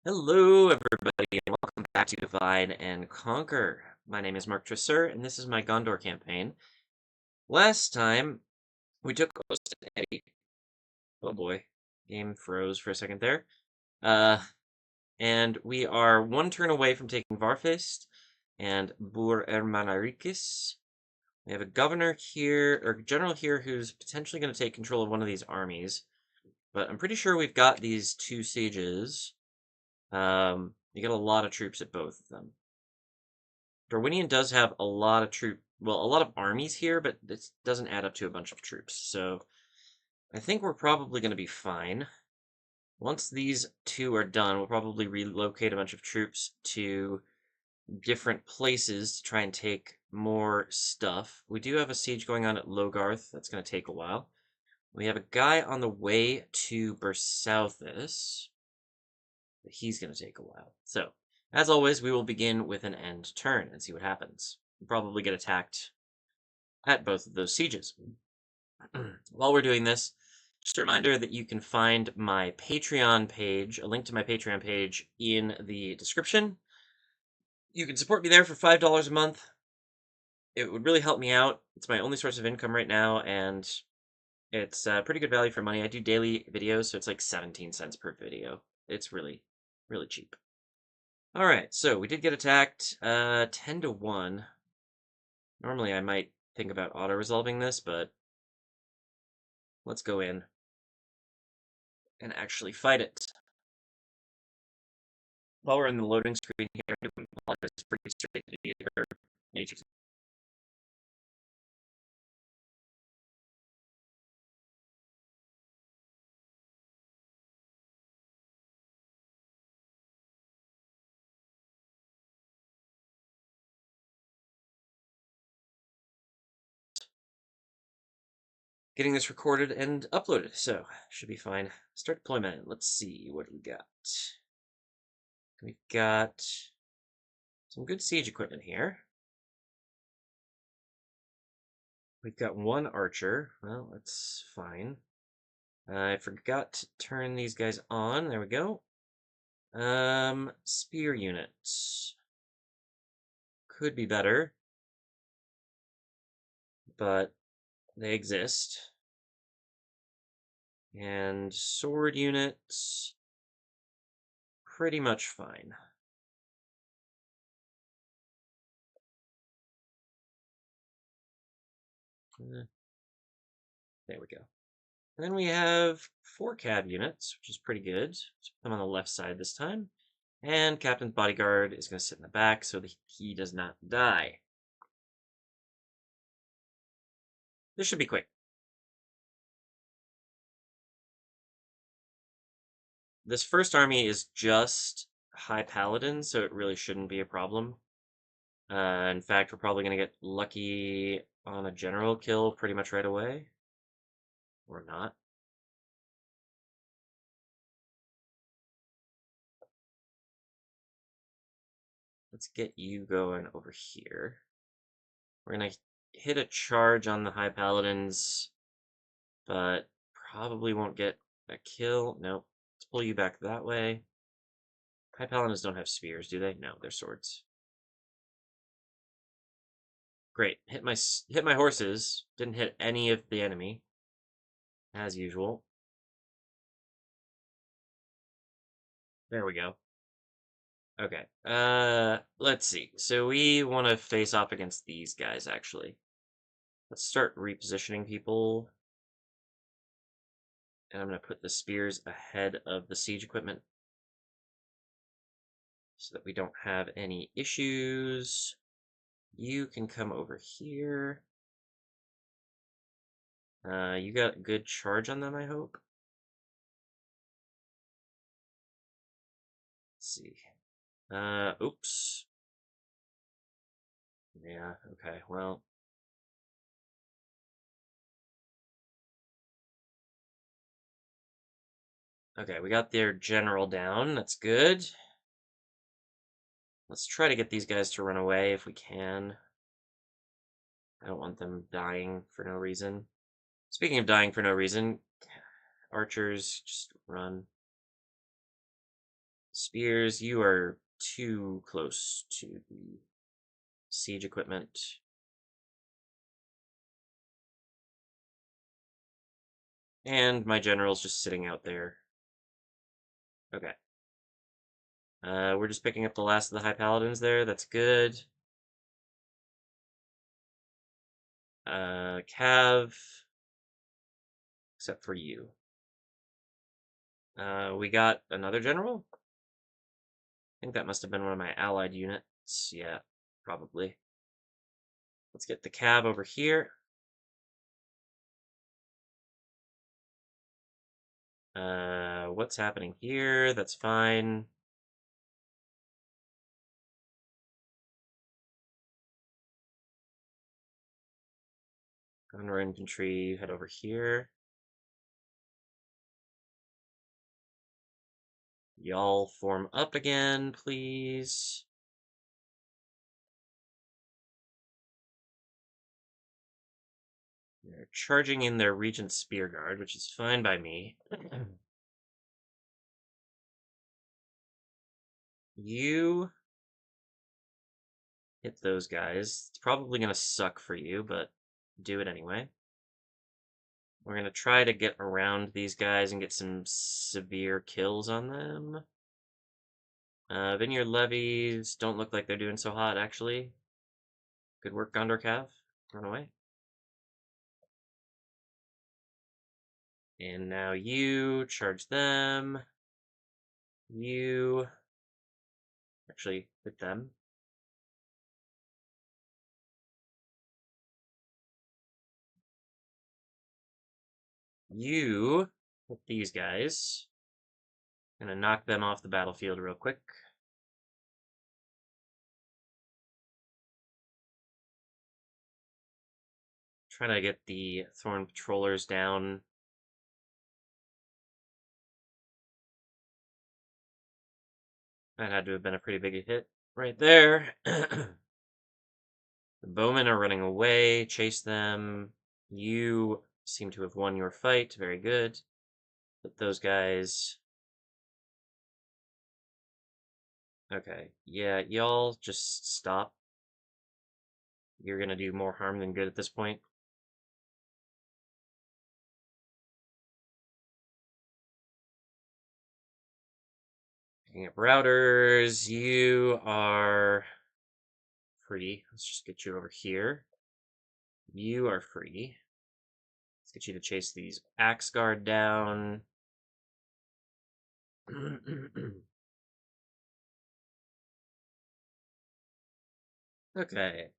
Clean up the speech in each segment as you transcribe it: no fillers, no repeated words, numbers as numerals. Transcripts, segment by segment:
Hello, everybody, and welcome back to Divide and Conquer. My name is Mark Tresser, and this is my Gondor campaign. Last time, we took Coast Eddie. Oh boy, game froze for a second there. And we are one turn away from taking Varfest and Burh Ermanarikis. We have a governor here, or general here, who's potentially going to take control of one of these armies. But I'm pretty sure we've got these two sieges. You get a lot of troops at both of them. Dorwinion does have a lot of a lot of armies here, but this doesn't add up to a bunch of troops. So I think we're probably going to be fine. Once these two are done, we'll probably relocate a bunch of troops to different places to try and take more stuff. We do have a siege going on at Logarth. That's going to take a while. We have a guy on the way to Bersouthis. He's going to take a while. So, as always, we will begin with an end turn and see what happens. We'll probably get attacked at both of those sieges. While we're doing this, just a reminder that you can find my Patreon page, a link to my Patreon page, in the description. You can support me there for $5 a month. It would really help me out. It's my only source of income right now, and it's pretty good value for money. I do daily videos, so it's like 17 cents per video. It's really, really cheap. Alright, so we did get attacked, 10 to 1. Normally I might think about auto-resolving this, but let's go in and actually fight it. While we're in the loading screen here, it's pretty straight to either. Getting this recorded and uploaded, so should be fine. Start deployment. Let's see what we got. We've got some good siege equipment here. We've got one archer. Well, that's fine. I forgot to turn these guys on. There we go. Spear units. Could be better, but they exist. And sword units, pretty much fine. There we go. And then we have 4 cav units, which is pretty good. Let's put them on the left side this time. And Captain's Bodyguard is going to sit in the back so that he does not die. This should be quick. This first army is just High Paladin, so it really shouldn't be a problem. In fact, we're probably going to get lucky on a general kill pretty much right away. Or not. Let's get you going over here. We're going to hit a charge on the High Paladins, but probably won't get a kill. Nope. Let's pull you back that way. High Paladins don't have spears, do they? No, they're swords. Great. Hit my horses. Didn't hit any of the enemy, as usual. There we go. Okay. Let's see. So we want to face off against these guys, actually. Let's start repositioning people. And I'm going to put the spears ahead of the siege equipment so that we don't have any issues. You can come over here. You got a good charge on them, I hope. Let's see. Oops. Yeah, okay, well. Okay, we got their general down. That's good. Let's try to get these guys to run away if we can. I don't want them dying for no reason. Speaking of dying for no reason, archers, just run. Spears, you are too close to the siege equipment. And my general's just sitting out there. Okay. We're just picking up the last of the High Paladins there. That's good. Cav. Except for you. We got another general? I think that must have been one of my allied units. Yeah, probably. Let's get the Cav over here. What's happening here? That's fine. Gondor infantry, head over here. Y'all form up again, please. They're charging in their Regent Spear Guard, which is fine by me. You hit those guys. It's probably going to suck for you, but do it anyway. We're going to try to get around these guys and get some severe kills on them. Vineyard levies don't look like they're doing so hot, actually. Good work, Gondor Cav. Run away. And now you charge them. You actually hit them. You hit these guys. Gonna knock them off the battlefield real quick. Trying to get the Thorn Patrollers down. That had to have been a pretty big hit right there. The bowmen are running away. Chase them. You seem to have won your fight. Very good. But those guys... Okay. Yeah, y'all just stop. You're gonna do more harm than good at this point. Picking up routers. You are free. Let's just get you over here. You are free. Let's get you to chase these Axe Guard down. Okay.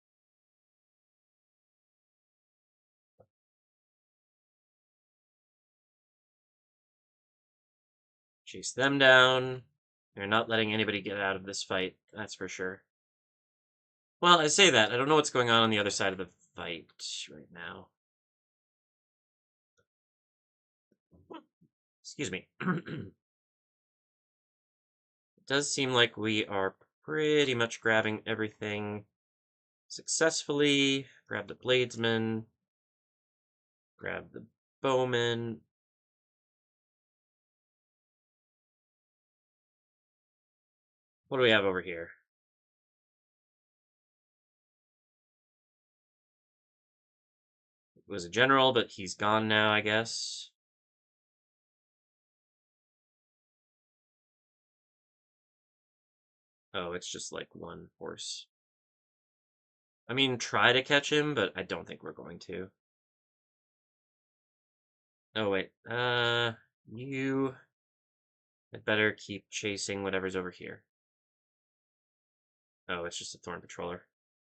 Chase them down. They're not letting anybody get out of this fight, that's for sure. Well, I say that. I don't know what's going on the other side of the fight right now. Excuse me. It does seem like we are pretty much grabbing everything successfully. Grab the bladesman. Grab the bowman. What do we have over here? It was a general, but he's gone now, I guess. Oh, it's just like one horse. I mean, try to catch him, but I don't think we're going to. Oh, wait. You had better keep chasing whatever's over here. Oh, it's just a Thorn Patroller.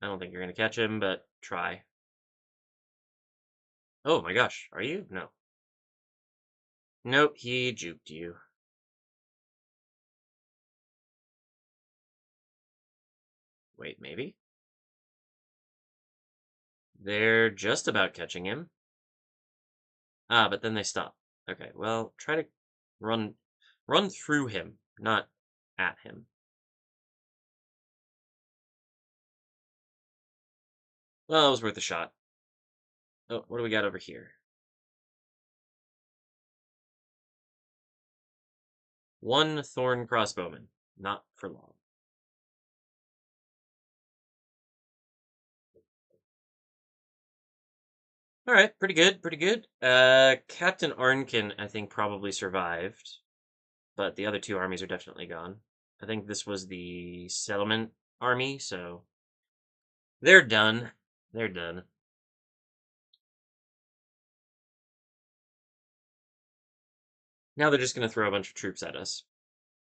I don't think you're going to catch him, but try. Oh my gosh, are you? No. Nope, he juked you. Wait, maybe? They're just about catching him. Ah, but then they stop. Okay, well, try to run through him, not at him. Well, it was worth a shot. Oh, what do we got over here? One Thorn Crossbowman. Not for long. All right, pretty good, pretty good. Captain Arnkin, I think, probably survived, but the other two armies are definitely gone. I think this was the settlement army, so they're done. They're done. Now they're just going to throw a bunch of troops at us.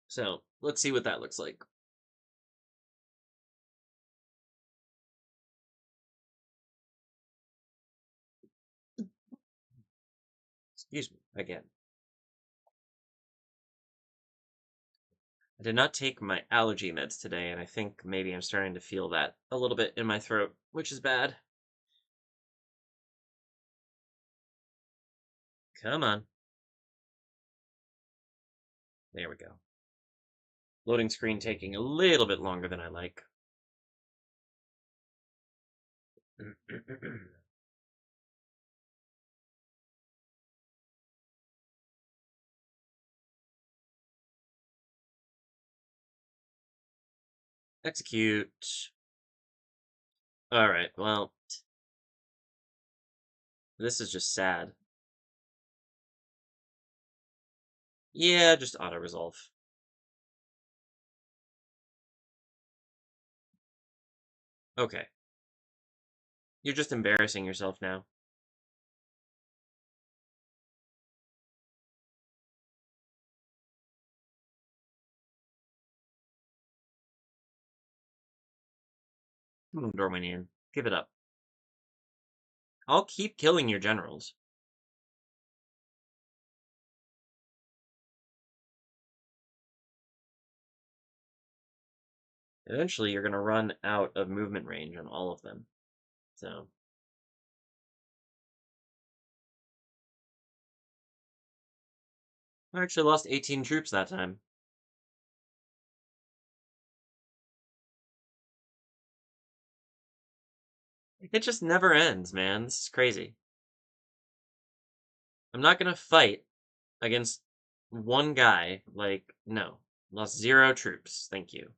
So let's see what that looks like. Excuse me, again. I did not take my allergy meds today, and I think maybe I'm starting to feel that a little bit in my throat, which is bad. Come on. There we go. Loading screen taking a little bit longer than I like. Execute. Alright, well, this is just sad. Yeah, just auto-resolve. Okay. You're just embarrassing yourself now. Dorwinion. Give it up. I'll keep killing your generals. Eventually, you're going to run out of movement range on all of them. So, I actually lost 18 troops that time. It just never ends, man. This is crazy. I'm not going to fight against one guy. Like, no. Lost 0 troops. Thank you.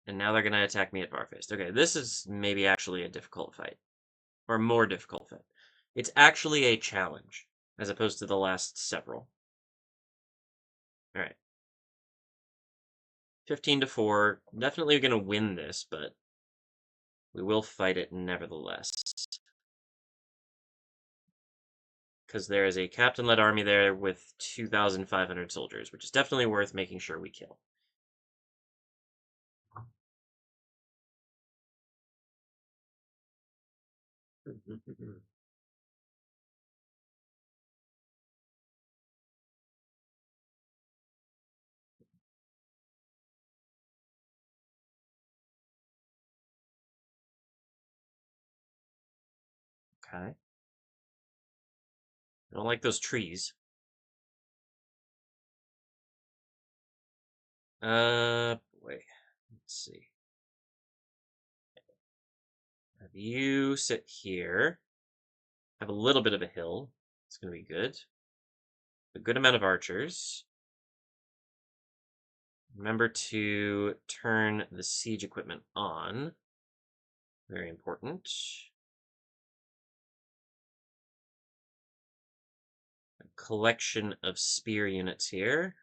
And now they're going to attack me at Varfest. Okay, this is maybe actually a difficult fight. Or more difficult fight. It's actually a challenge, as opposed to the last several. Alright. 15-4. Definitely going to win this, but we will fight it nevertheless. Because there is a captain-led army there with 2,500 soldiers, which is definitely worth making sure we kill. Okay. I don't like those trees. Boy. Let's see. Have you sit here. Have a little bit of a hill. It's going to be good. A good amount of archers. Remember to turn the siege equipment on. Very important. A collection of spear units here,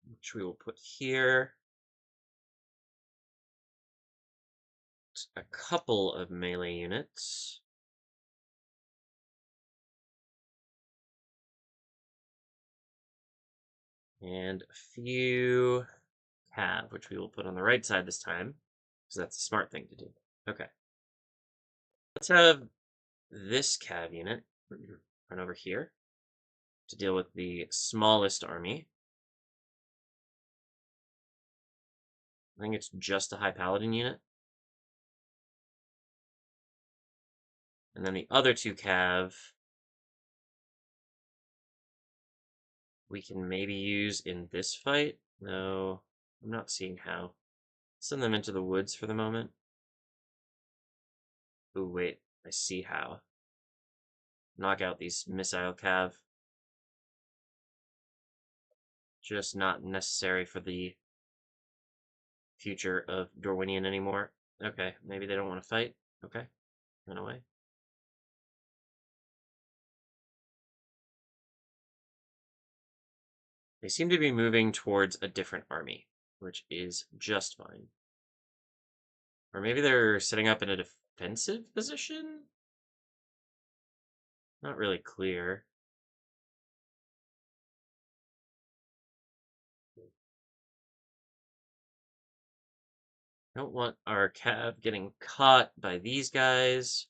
which we will put here. A couple of melee units. And a few cav, which we will put on the right side this time, because that's a smart thing to do. Okay. Let's have this cav unit run over here to deal with the smallest army. I think it's just a high paladin unit. And then the other two cav we can maybe use in this fight. No, I'm not seeing how. Send them into the woods for the moment. Oh, wait, I see how. Knock out these missile cav. Just not necessary for the future of Dorwinion anymore. Okay, maybe they don't want to fight. Okay, run away. They seem to be moving towards a different army, which is just fine. Or maybe they're setting up in a defensive position? Not really clear. Don't want our cav getting caught by these guys.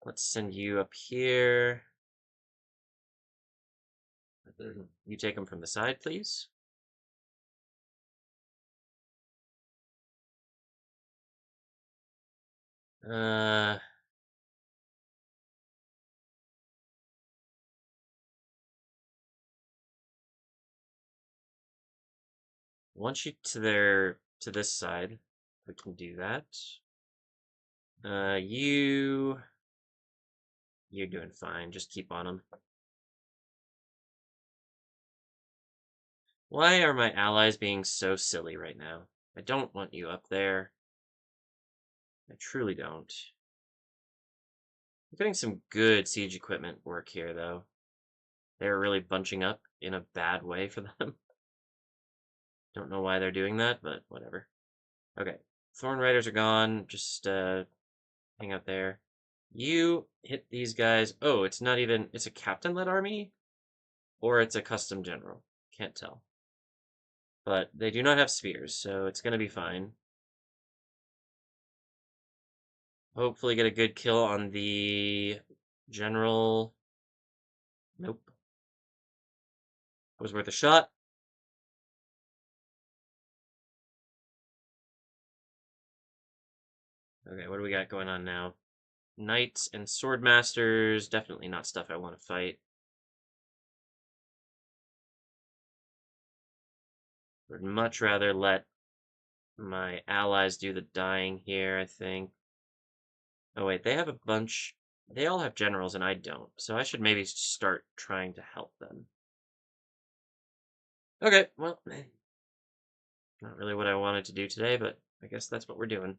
Let's send you up here. You take them from the side, please. Uh, want you to this side. We can do that. You're doing fine. Just keep on them. Why are my allies being so silly right now? I don't want you up there. I truly don't. I'm getting some good siege equipment work here, though. They're really bunching up in a bad way for them. Don't know why they're doing that, but whatever. Okay, Thorn Riders are gone. Just hang out there. You hit these guys. Oh, it's not even... It's a captain-led army? Or it's a custom general. Can't tell. But they do not have spears, so it's going to be fine. Hopefully get a good kill on the general. Nope. Was worth a shot. Okay, what do we got going on now? Knights and swordmasters. Definitely not stuff I want to fight. Would much rather let my allies do the dying here, I think. Oh wait, they have a bunch... They all have generals and I don't, so I should maybe start trying to help them. Okay, well, not really what I wanted to do today, but I guess that's what we're doing.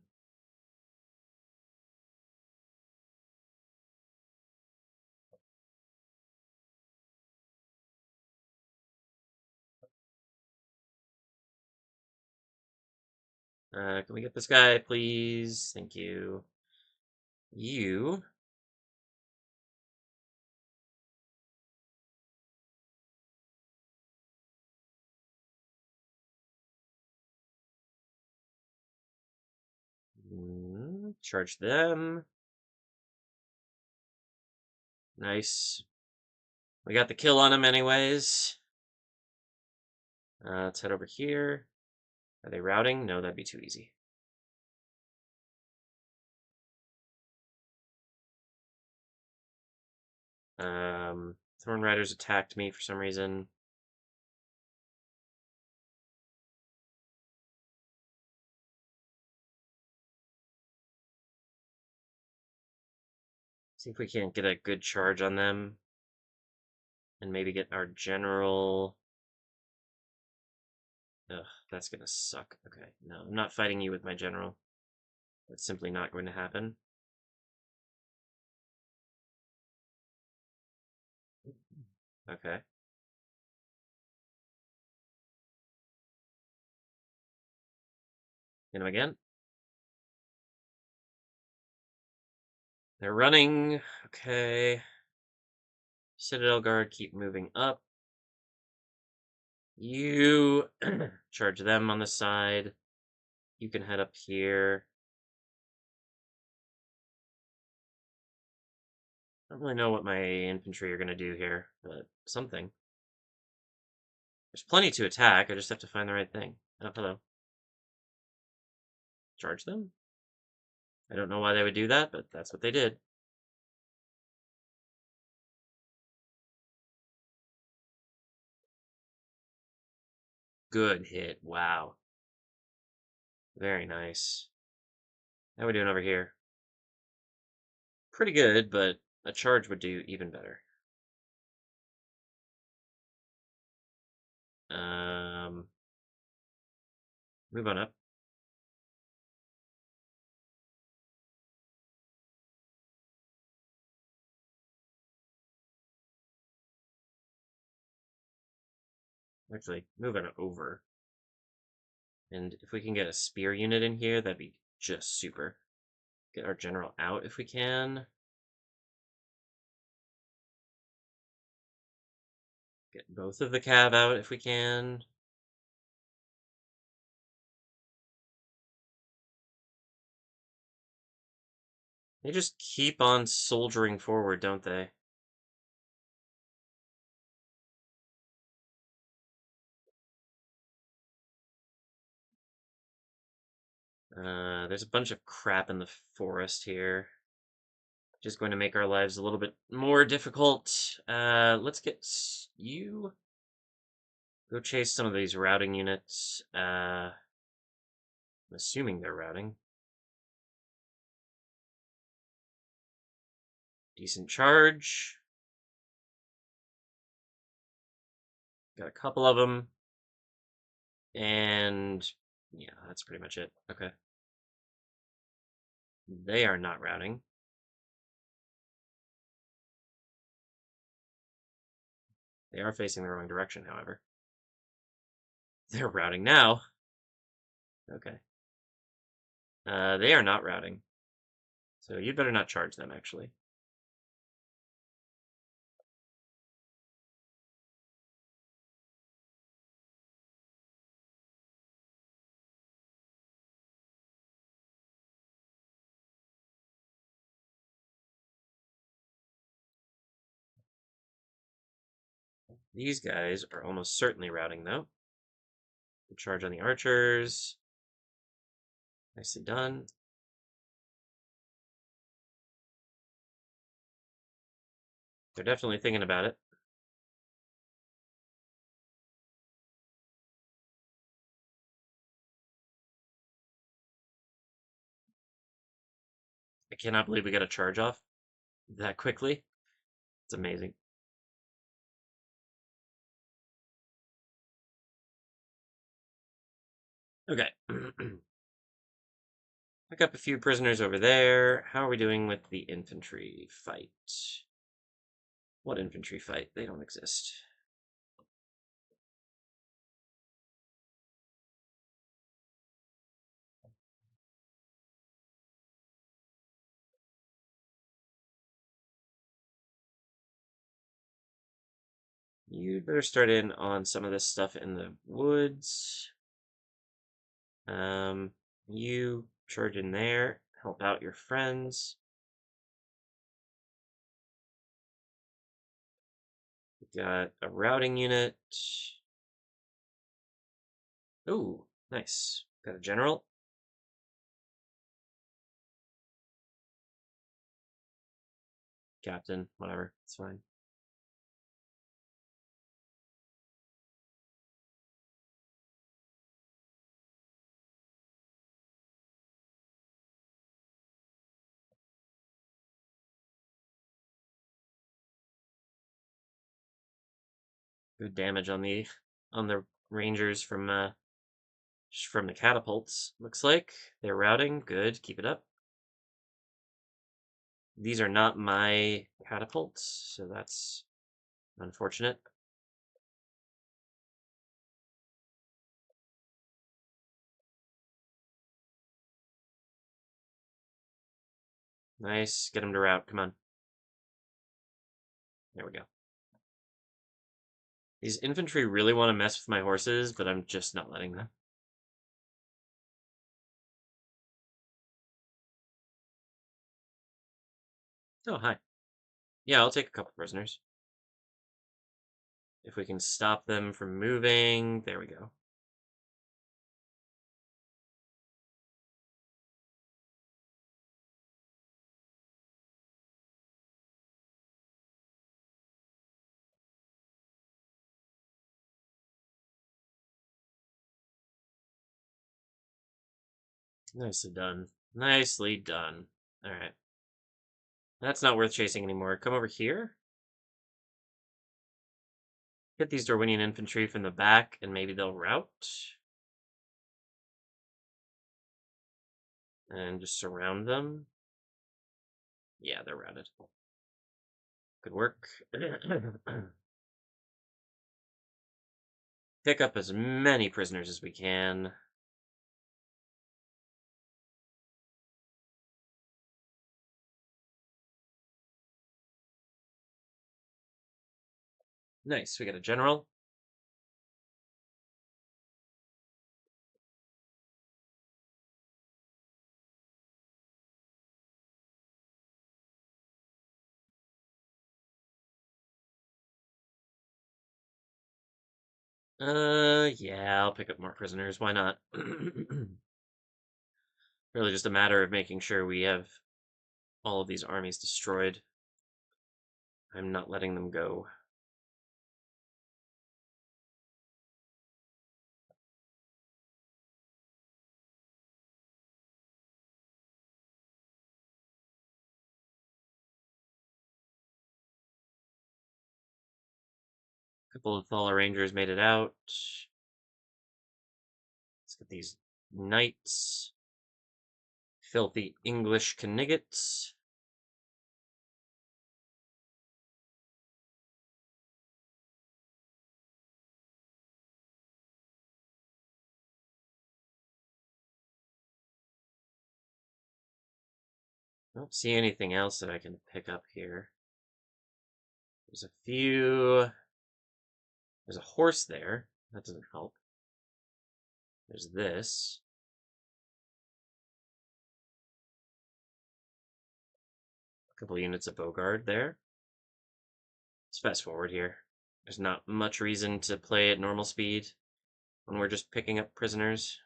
Can we get this guy, please? Thank you. You... charge them. Nice. We got the kill on him anyways. Let's head over here. Are they routing? No, that'd be too easy. Thorn Riders attacked me for some reason. See if we can't get a good charge on them. And maybe get our general... Ugh, that's gonna suck. Okay, no, I'm not fighting you with my general. That's simply not going to happen. Okay. Hit him again. They're running. Okay. Citadel Guard, keep moving up. You charge them on the side. You can head up here. I don't really know what my infantry are going to do here, but something. There's plenty to attack, I just have to find the right thing. Oh, hello. Charge them? I don't know why they would do that, but that's what they did. Good hit, wow. Very nice. How are we doing over here? Pretty good, but a charge would do even better. Move on up. Actually, move on over. And if we can get a spear unit in here, that'd be just super. Get our general out if we can. Get both of the cav out if we can. They just keep on soldiering forward, don't they? There's a bunch of crap in the forest here. Just going to make our lives a little bit more difficult. Let's get you. Go chase some of these routing units. I'm assuming they're routing. Decent charge. Got a couple of them. And yeah, that's pretty much it. Okay. They are not routing. They are facing the wrong direction, however. They're routing now. Okay. They are not routing. So you'd better not charge them, actually. These guys are almost certainly routing, though. Good charge on the archers. Nicely done. They're definitely thinking about it. I cannot believe we got a charge off that quickly. It's amazing. Okay. Pick up a few prisoners over there. How are we doing with the infantry fight? What infantry fight? They don't exist. You'd better start in on some of this stuff in the woods. You charge in there, help out your friends. We've got a routing unit. Ooh, nice. Got a general. Captain, whatever, it's fine. Good damage on the rangers from the catapults. Looks like they're routing. Good, keep it up. These are not my catapults, so that's unfortunate. Nice, get them to route. Come on. There we go. These infantry really want to mess with my horses, but I'm just not letting them. Oh, hi. Yeah, I'll take a couple prisoners. If we can stop them from moving, there we go. Nicely done. Nicely done. All right. That's not worth chasing anymore. Come over here. Hit these Dorwinion infantry from the back, and maybe they'll rout. And just surround them. Yeah, they're routed. Good work. Pick up as many prisoners as we can. Nice, we got a general. Yeah, I'll pick up more prisoners. Why not? Really just a matter of making sure we have all of these armies destroyed. I'm not letting them go. A couple of Thala Rangers made it out. Let's get these knights. Filthy English Kniggets. I don't see anything else that I can pick up here. There's a few. There's a horse there. That doesn't help. There's this. A couple units of Bogard there. Let's fast forward here. There's not much reason to play at normal speed when we're just picking up prisoners.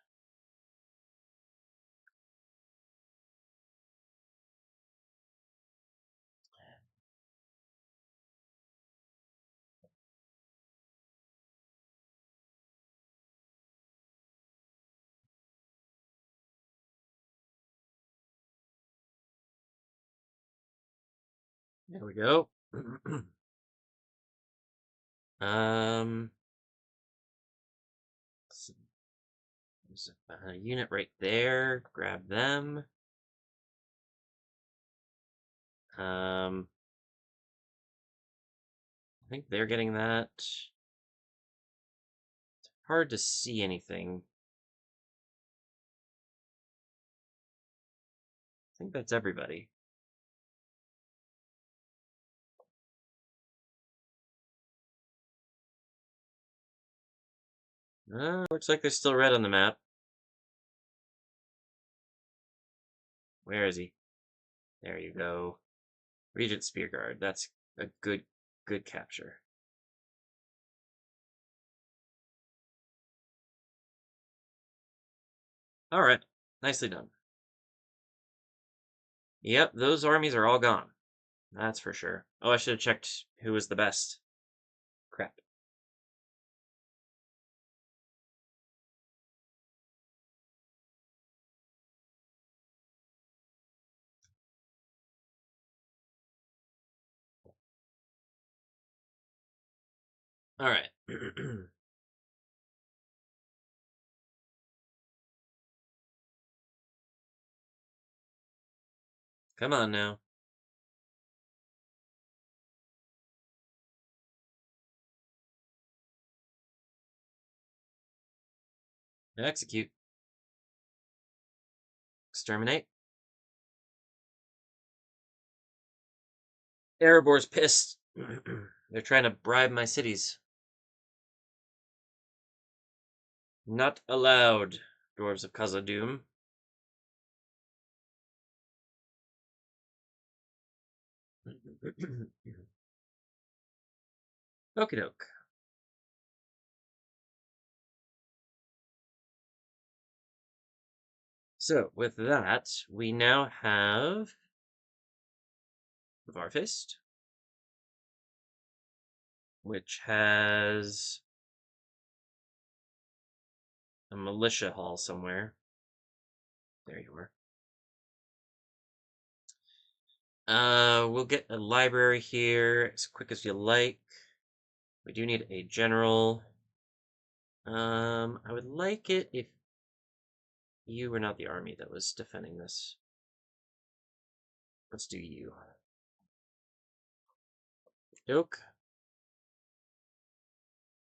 There we go. um, there's a unit right there. Grab them. I think they're getting that. It's hard to see anything. I think that's everybody. Looks like there's still red on the map. Where is he? There you go. Regent Spearguard. That's a good capture. All right. Nicely done. Yep, those armies are all gone. That's for sure. Oh, I should have checked who was the best. Crap. All right. Come on now. Execute. Exterminate. Erebor's pissed. They're trying to bribe my cities. Not allowed, Dwarves of Khazad-dûm. Okie doke. So, with that, we now have Varfest, which has a militia hall somewhere. There you are. We'll get a library here as quick as you like. We do need a general. I would like it if you were not the army that was defending this. Let's do you. Oak.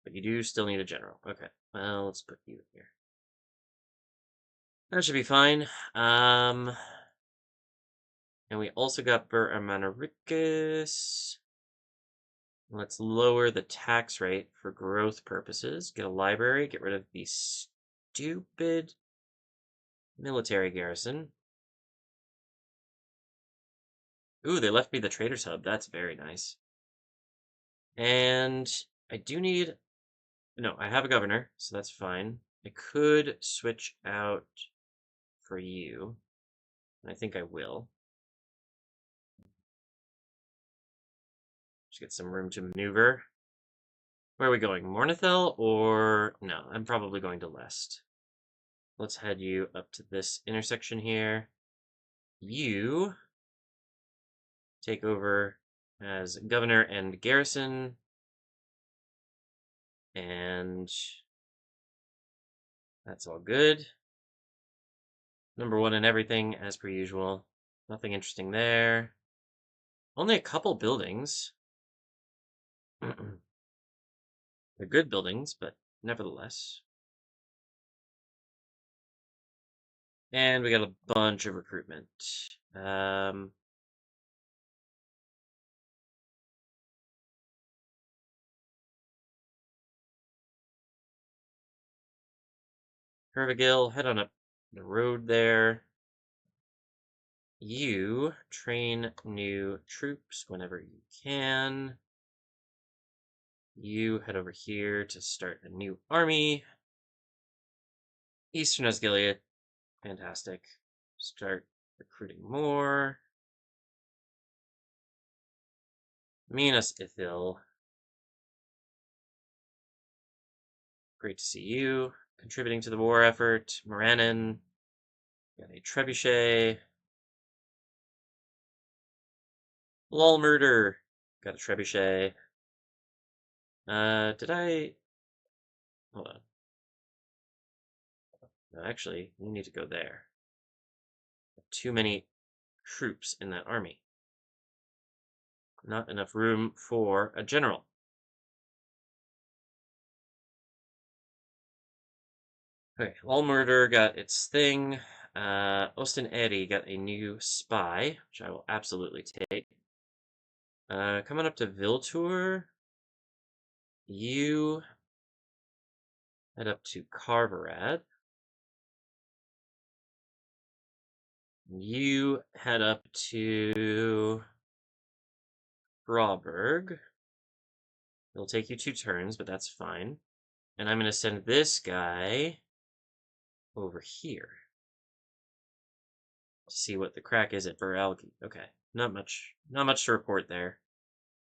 But you do still need a general. Okay. Well, let's put you here. That should be fine. And we also got Burh Ermanarikis. Let's lower the tax rate for growth purposes. Get a library. Get rid of the stupid military garrison. Ooh, they left me the Trader's Hub. That's very nice. And I do need... No, I have a governor, so that's fine. I could switch out for you. And I think I will. Just get some room to maneuver. Where are we going? Mornithel or... No, I'm probably going to Lest. Let's head you up to this intersection here. You take over as governor and garrison. And that's all good. Number 1 in everything, as per usual. Nothing interesting there. Only a couple buildings. They're good buildings, but nevertheless. And we got a bunch of recruitment. Hervigil, head on up the road there. You train new troops whenever you can. You head over here to start a new army. Eastern Osgiliath, fantastic. Start recruiting more. Minas Ithil. Great to see you. Contributing to the war effort. Moranin. Got a trebuchet. Lol murder. Got a trebuchet. Did I... Hold on. No, actually, you need to go there. Too many troops in that army. Not enough room for a general. Okay, All Murder got its thing. Osten Eri got a new spy, which I will absolutely take. Coming up to Viltur, you head up to Carverad. You head up to Rawberg. It'll take you 2 turns, but that's fine. And I'm going to send this guy over here to see what the crack is at Burh. Okay, not much to report there.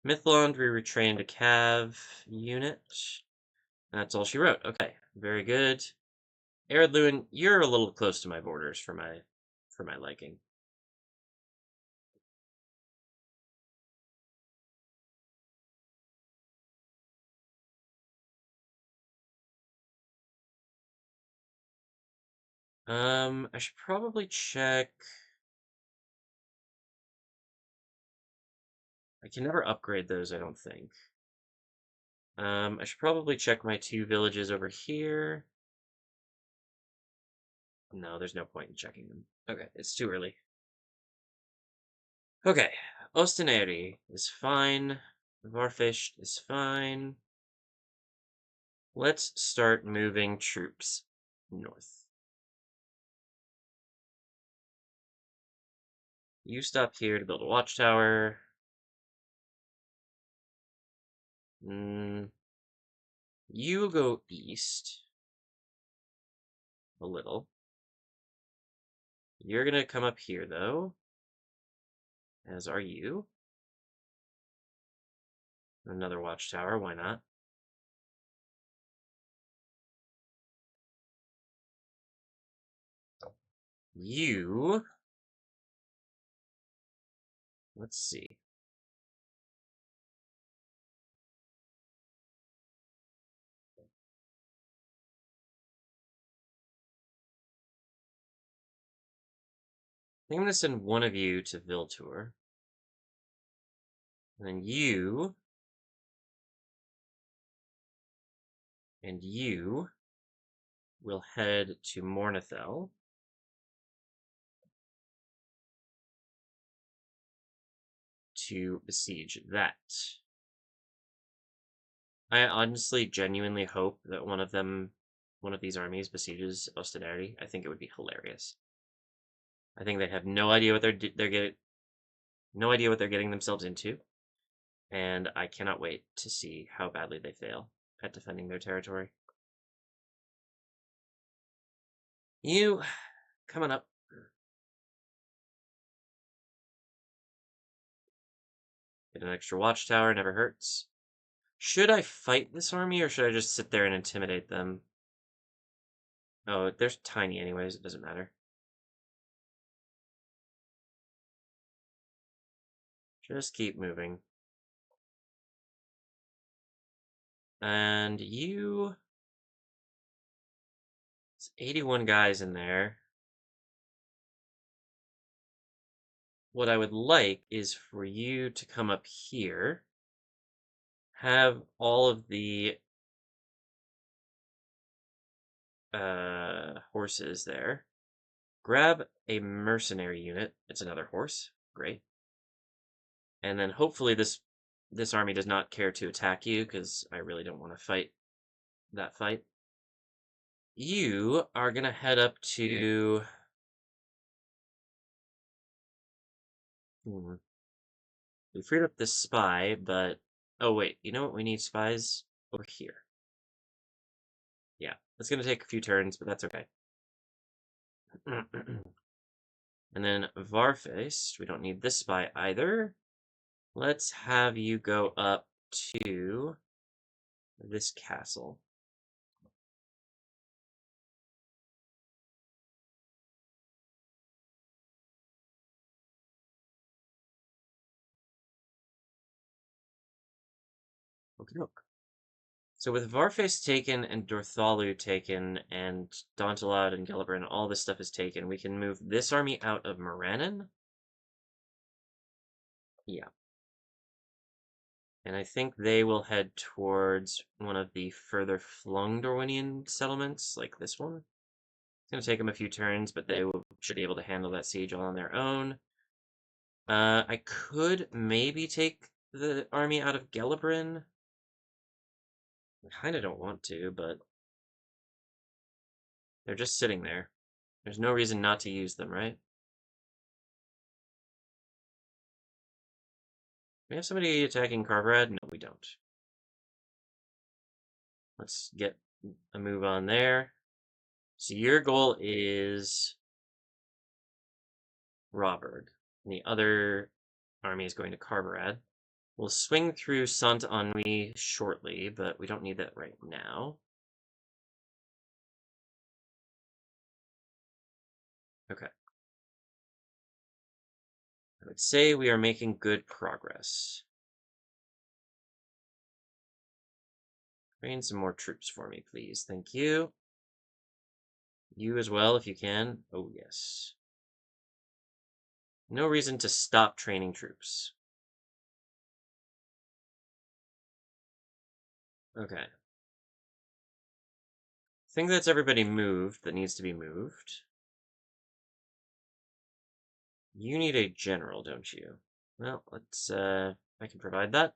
Mithlond, we retrained a Cav unit. That's all she wrote. Okay, very good. Eredluin, you're a little close to my borders for my liking. I should probably check. I can never upgrade those, I don't think. I should probably check my 2 villages over here. No, there's no point in checking them. Okay, it's too early. Okay, Osteneri is fine. Varfest is fine. Let's start moving troops north. You stop here to build a watchtower. You go east a little. You're gonna come up here, though. As are you. Another watchtower, why not? You... Let's see. think I'm going to send one of you to Viltur. And then you... And you will head to Mornithel. To besiege that. I honestly, genuinely hope that one of these armies besieges Ostenari. I think it would be hilarious. I think they have no idea what they're getting, no idea what they're getting themselves into, and I cannot wait to see how badly they fail at defending their territory. You, coming up. Get an extra watchtower, never hurts. Should I fight this army, or should I just sit there and intimidate them? Oh, they're tiny anyways, it doesn't matter. Just keep moving. And you... It's 81 guys in there. What I would like is for you to come up here, have all of the horses there, grab a mercenary unit. It's another horse. Great. And then hopefully this army does not care to attack you, because I really don't want to fight that fight. You are going to head up to... We freed up this spy, but... Oh, wait. You know what? We need spies over here. Yeah, it's going to take a few turns, but that's okay. And then Varfest, we don't need this spy either. Let's have you go up to this castle. Okay. So with Varfest taken and Dorthalu taken and Dauntelad and Gelibrin, all this stuff is taken, we can move this army out of Morannon. Yeah. And I think they will head towards one of the further flung Dorwinion settlements, like this one. It's going to take them a few turns, but they should be able to handle that siege all on their own. I could maybe take the army out of Gelibrin. I kind of don't want to, but they're just sitting there. There's no reason not to use them, right? We have somebody attacking Carverad? No, we don't. Let's get a move on there. So your goal is Rawburg. And the other army is going to Carverad. We'll swing through Saint-Henri shortly, but we don't need that right now. Okay. I would say we are making good progress. Train some more troops for me, please. Thank you. You as well, if you can. Oh, yes. No reason to stop training troops. Okay. I think that's everybody moved that needs to be moved. You need a general, don't you? Well, let's, I can provide that.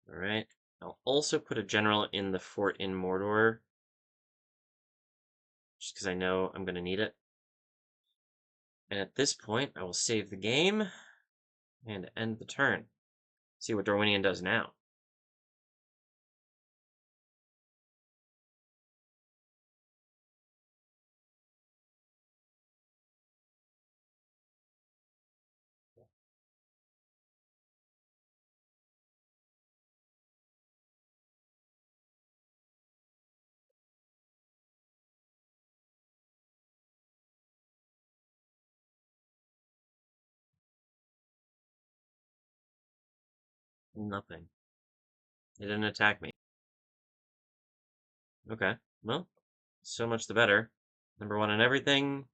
Alright. I'll also put a general in the fort in Mordor. Just because I know I'm going to need it. And at this point, I will save the game and end the turn. See what Dorwinion does now. Nothing. They didn't attack me. Okay, well, so much the better. Number one in everything.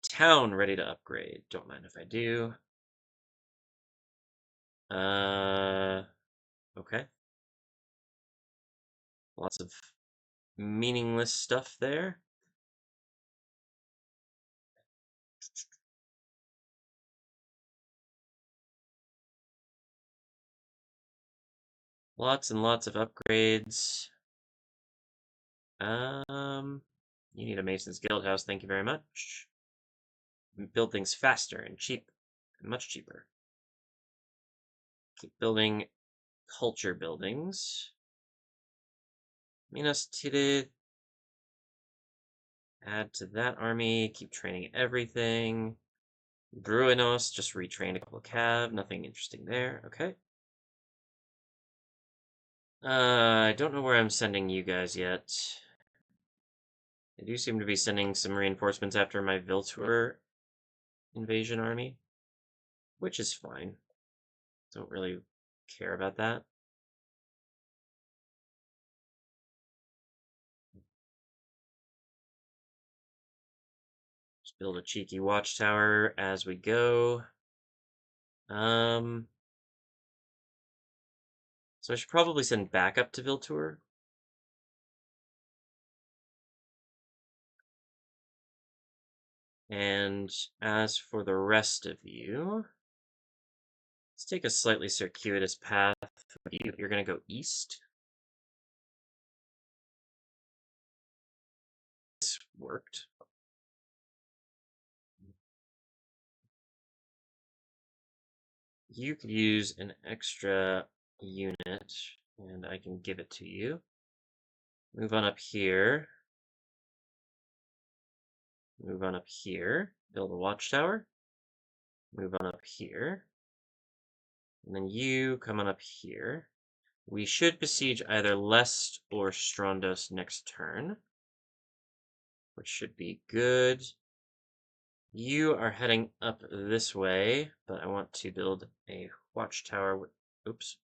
Town ready to upgrade. Don't mind if I do. Okay. Lots of meaningless stuff there. Lots and lots of upgrades. You need a Mason's Guild House, thank you very much. Build things faster and cheap, and much cheaper. Keep building culture buildings. Minas Tirith. Add to that army, keep training everything. Druinos, just retrained a couple of cav, nothing interesting there, okay. I don't know where I'm sending you guys yet. I do seem to be sending some reinforcements after my Viltur invasion army, which is fine. Don't really care about that. Just build a cheeky watchtower as we go. So I should probably send backup to Viltur. And as for the rest of you, let's take a slightly circuitous path. You're going to go east. This worked. You could use an extra unit, and I can give it to you. Move on up here. Move on up here. Build a watchtower. Move on up here. And then you come on up here. We should besiege either Lest or Strondos next turn, which should be good. You are heading up this way, but I want to build a watchtower with... Oops.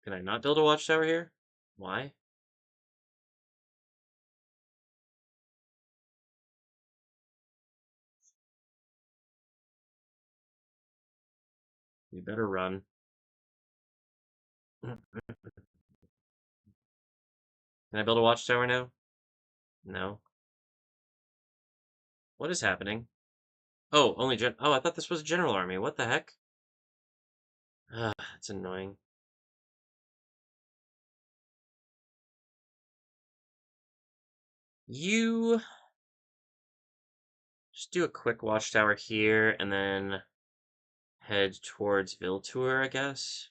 Can I not build a watchtower here? Why? You better run. Can I build a watchtower now? No. What is happening? Oh, only Oh, I thought this was a general army. What the heck? Ah, it's annoying. You just do a quick watchtower here and then head towards Viltur, I guess.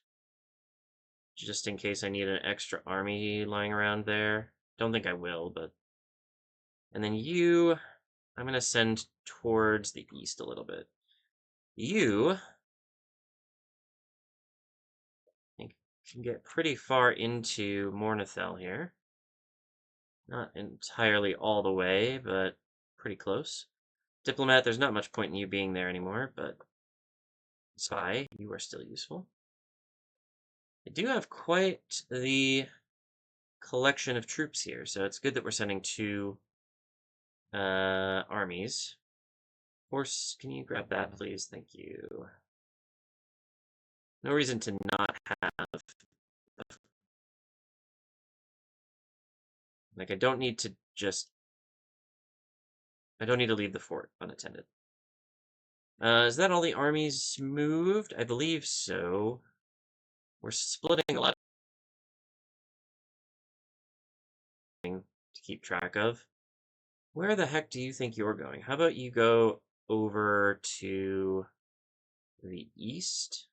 Just in case I need an extra army lying around there. Don't think I will, but... And then you, I'm going to send towards the east a little bit. You can get pretty far into Mornithel here. Not entirely all the way, but pretty close. Diplomat, there's not much point in you being there anymore, but Spy, you are still useful. I do have quite the collection of troops here, so it's good that we're sending two armies. Horse, can you grab that, please? Thank you. No reason to not have... Like, I don't need to just... I don't need to leave the fort unattended. Is that all the armies moved? I believe so. We're splitting a lot to keep track of. Where the heck do you think you're going? How about you go over to the east?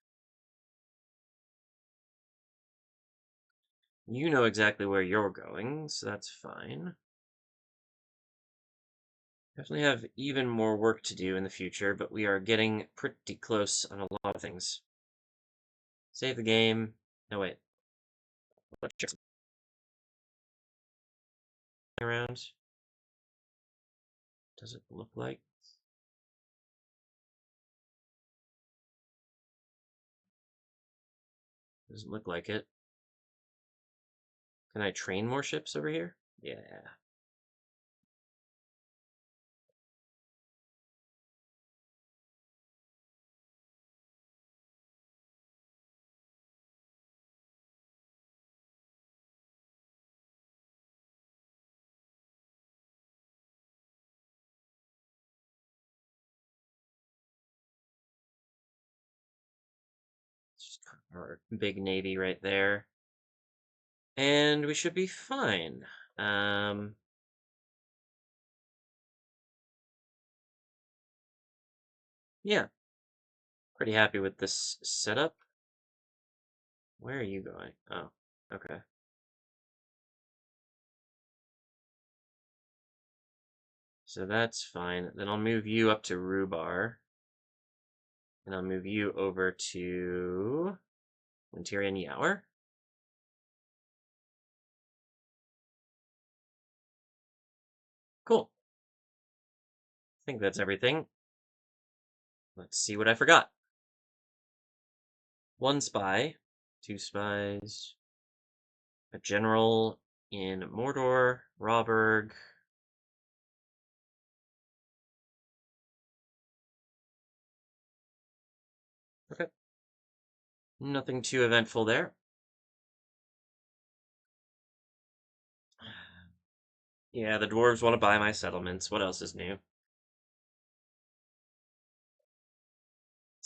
You know exactly where you're going, so that's fine. Definitely have even more work to do in the future, but we are getting pretty close on a lot of things. Save the game. No, wait. Let's check around. Does it look like? Doesn't look like it. Can I train more ships over here? Yeah. It's just our big navy right there. And we should be fine. Yeah, pretty happy with this setup. Where are you going? Oh, okay. So that's fine. Then I'll move you up to Rhubar. And I'll move you over to Winterian Yower. Cool. I think that's everything. Let's see what I forgot. 1 spy, 2 spies, a general in Mordor, Rawburg. Okay. Nothing too eventful there. Yeah, the dwarves want to buy my settlements. What else is new?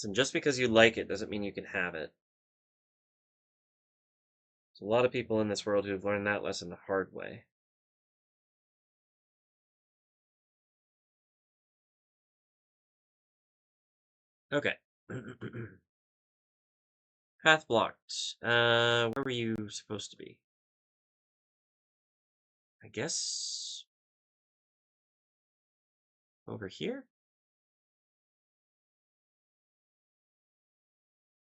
And just because you like it doesn't mean you can have it. There's a lot of people in this world who've learned that lesson the hard way. Okay. Path blocked. Where were you supposed to be? I guess over here?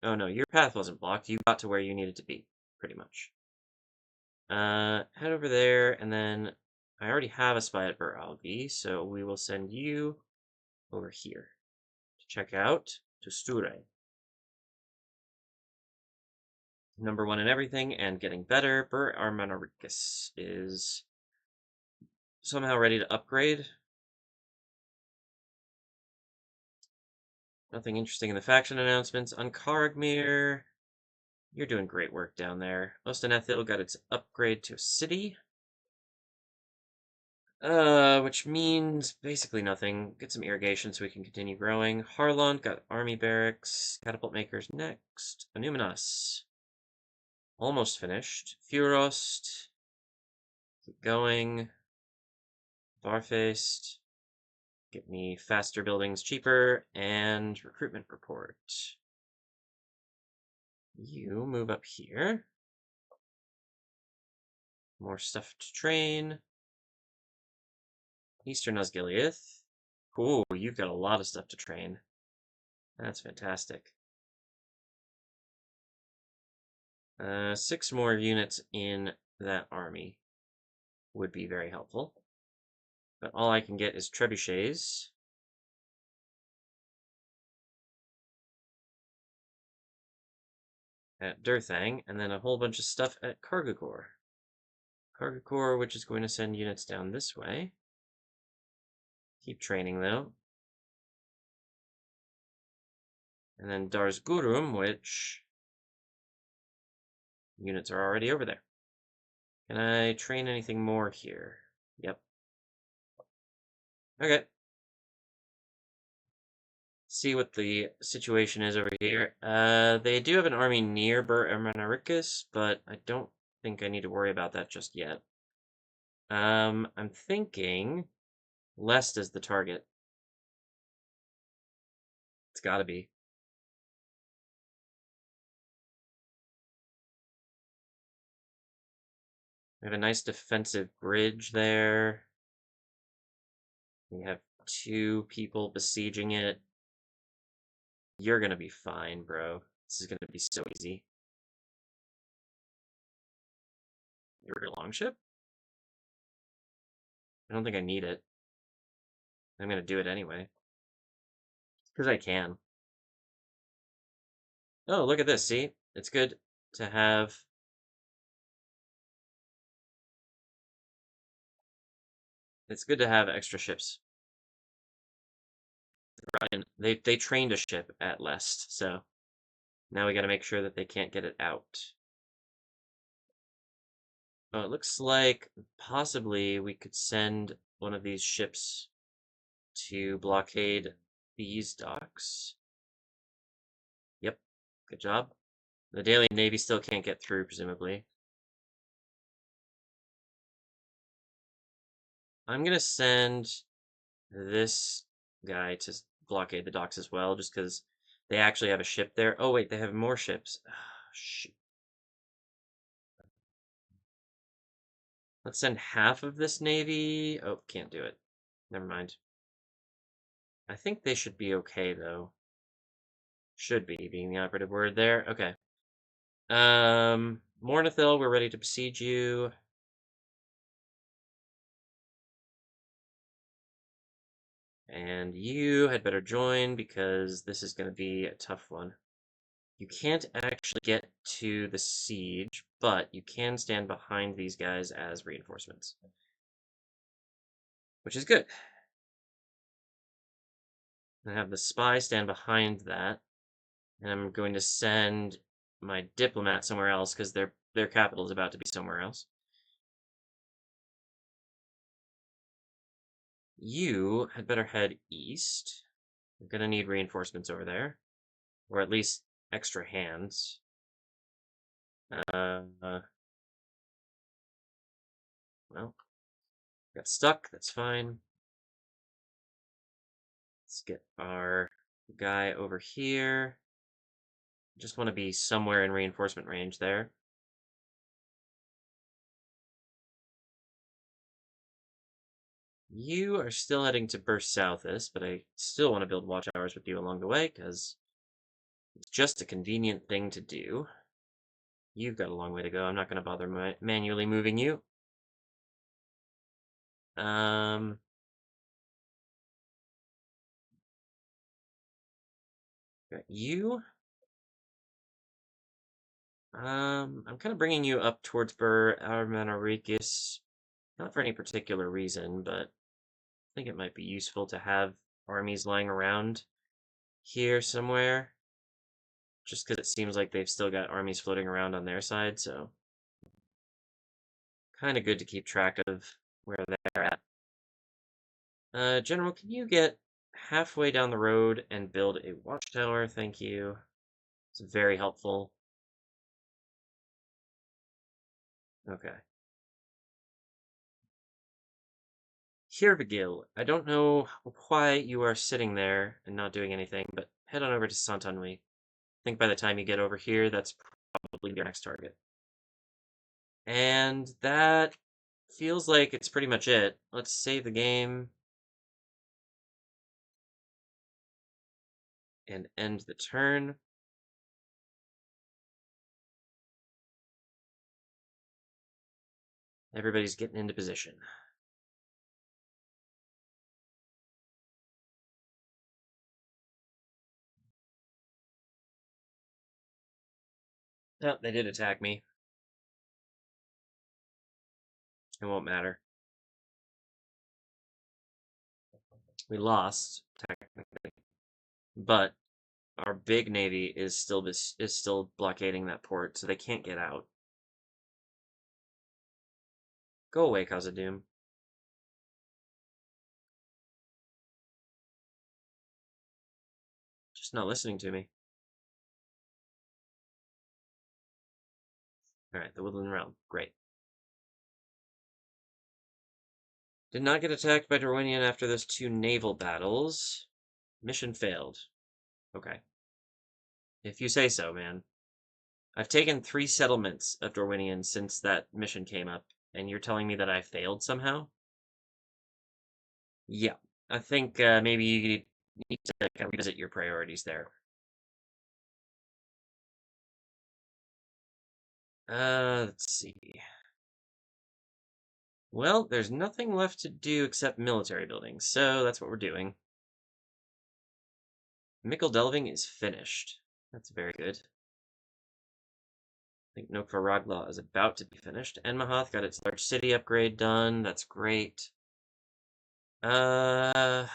Oh no, your path wasn't blocked. You got to where you needed to be, pretty much. Head over there, and then I already have a spy at Burh, so we will send you over here to check out to Steward. Number 1 in everything and getting better. Burh Ermanarikis is somehow ready to upgrade. Nothing interesting in the faction announcements. Ankaragmir, you're doing great work down there. Ostanethil got its upgrade to a city. Which means basically nothing. Get some irrigation so we can continue growing. Harlond got army barracks. Catapult makers next. Anuminas. Almost finished. Furost. Keep going. Varfest. Get me faster buildings cheaper. And recruitment report. You move up here. More stuff to train. Eastern Osgiliath. Ooh, you've got a lot of stuff to train. That's fantastic. 6 more units in that army would be very helpful. But all I can get is trebuchets. At Durthang, and then a whole bunch of stuff at Cargagor. Cargagor, which is going to send units down this way. Keep training, though. And then Darsgurum, which units are already over there. Can I train anything more here? Yep. Okay. See what the situation is over here. They do have an army near Burh Ermanarikis, but I don't think I need to worry about that just yet. I'm thinking Lest is the target. It's gotta be. We have a nice defensive bridge there. We have 2 people besieging it. You're gonna be fine, bro. This is gonna be so easy. Your longship? I don't think I need it. I'm gonna do it anyway. Because I can. Oh, look at this, see? It's good. to have. It's good to have extra ships. They trained a ship at Lest, so now we got to make sure that they can't get it out. Oh, it looks like possibly we could send one of these ships to blockade these docks. Yep, good job. The Daily Navy still can't get through, presumably. I'm gonna send this guy to blockade the docks as well, just because they actually have a ship there. Oh, wait, they have more ships. Shoot. Let's send half of this navy. Oh, can't do it. Never mind. I think they should be okay, though. Should be, being the operative word there. Okay. Mornithil, we're ready to besiege you. And you had better join, because this is going to be a tough one. You can't actually get to the siege, but you can stand behind these guys as reinforcements, which is good. I have the spy stand behind that, and I'm going to send my diplomat somewhere else because their capital is about to be somewhere else. You had better head east. We're gonna need reinforcements over there, or at least extra hands. Well, got stuck. That's fine. Let's get our guy over here. Just want to be somewhere in reinforcement range there. You are still heading to Burh Southest, but I still want to build watchtowers with you along the way, because it's just a convenient thing to do. You've got a long way to go. I'm not going to bother manually moving you. Got you. I'm kind of bringing you up towards Burh Ermanarikis, not for any particular reason, but I think it might be useful to have armies lying around here somewhere, just because it seems like they've still got armies floating around on their side, so kind of good to keep track of where they're at. General, can you get halfway down the road and build a watchtower? Thank you. It's very helpful. Okay. Hirvigil, I don't know why you are sitting there and not doing anything, but head on over to Santanwi. I think by the time you get over here, that's probably your next target. And that feels like it's pretty much it. Let's save the game and end the turn. Everybody's getting into position. Oh, they did attack me. It won't matter. We lost, technically. But our big navy is still blockading that port, so they can't get out. Go away, Khazad-dûm. Just not listening to me. Alright, the Woodland Realm. Great. Did not get attacked by Dorwinion after those 2 naval battles. Mission failed. Okay. If you say so, man. I've taken 3 settlements of Dorwinion since that mission came up, and you're telling me that I failed somehow? Yeah. I think maybe you need to kind of revisit your priorities there. Let's see. Well, there's nothing left to do except military buildings, so that's what we're doing. Mickle Delving is finished. That's very good. think Nokaragla is about to be finished. Enmahath got its large city upgrade done. That's great. I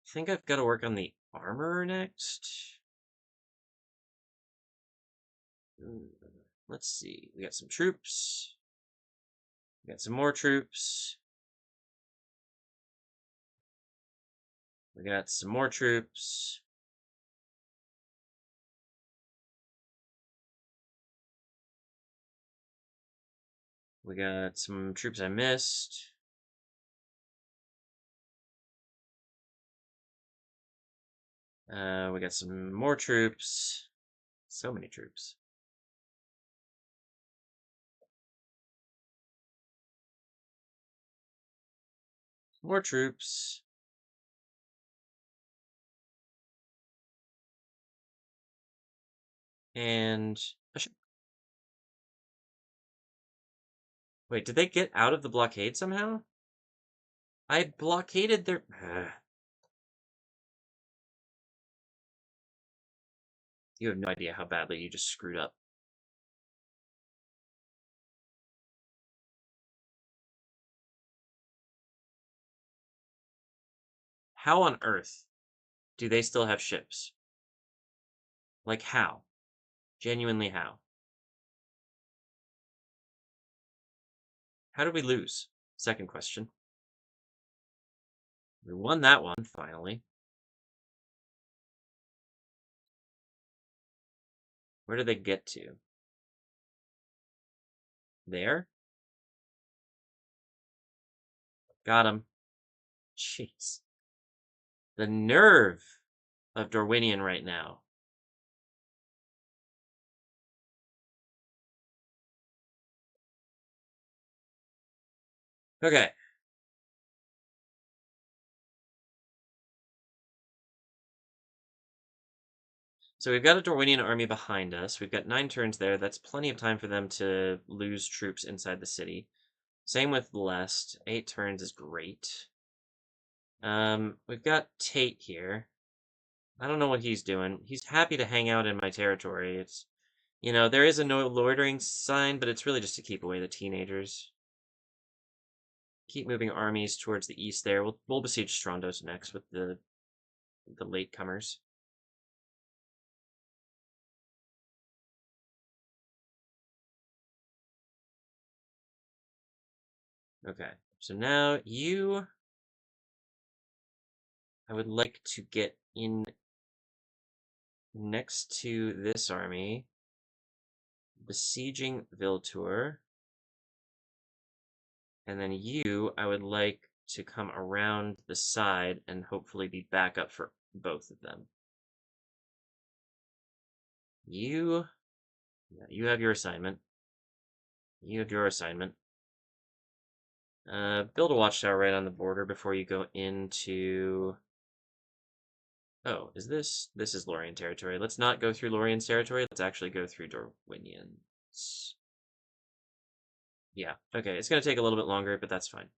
think I've got to work on the armor next. Let's see. We got some troops. We got some more troops. We got some more troops. We got some troops I missed. We got some more troops. So many troops. More troops. And wait, did they get out of the blockade somehow? I blockaded their. You have no idea how badly you just screwed up. How on earth do they still have ships? Like, how? Genuinely, how? How did we lose? Second question. We won that one, finally. Where did they get to? There? Got him. Jeez. The nerve of Dorwinion right now. Okay. So we've got a Dorwinion army behind us. We've got 9 turns there. That's plenty of time for them to lose troops inside the city. Same with Lest. 8 turns is great. We've got Tate here. I don't know what he's doing. He's happy to hang out in my territory. It's, there is a no loitering sign, but it's really just to keep away the teenagers. Keep moving armies towards the east there. We'll besiege Strondos next with the latecomers. Okay, so now I would like to get in next to this army, besieging Viltur. And then I would like to come around the side and hopefully be backup for both of them. You have your assignment. You have your assignment. Build a watchtower right on the border before you go into... Oh, this is Lorien territory. Let's not go through Lorien's territory. Let's actually go through Dorwinion's. Yeah, okay. It's going to take a little bit longer, but that's fine.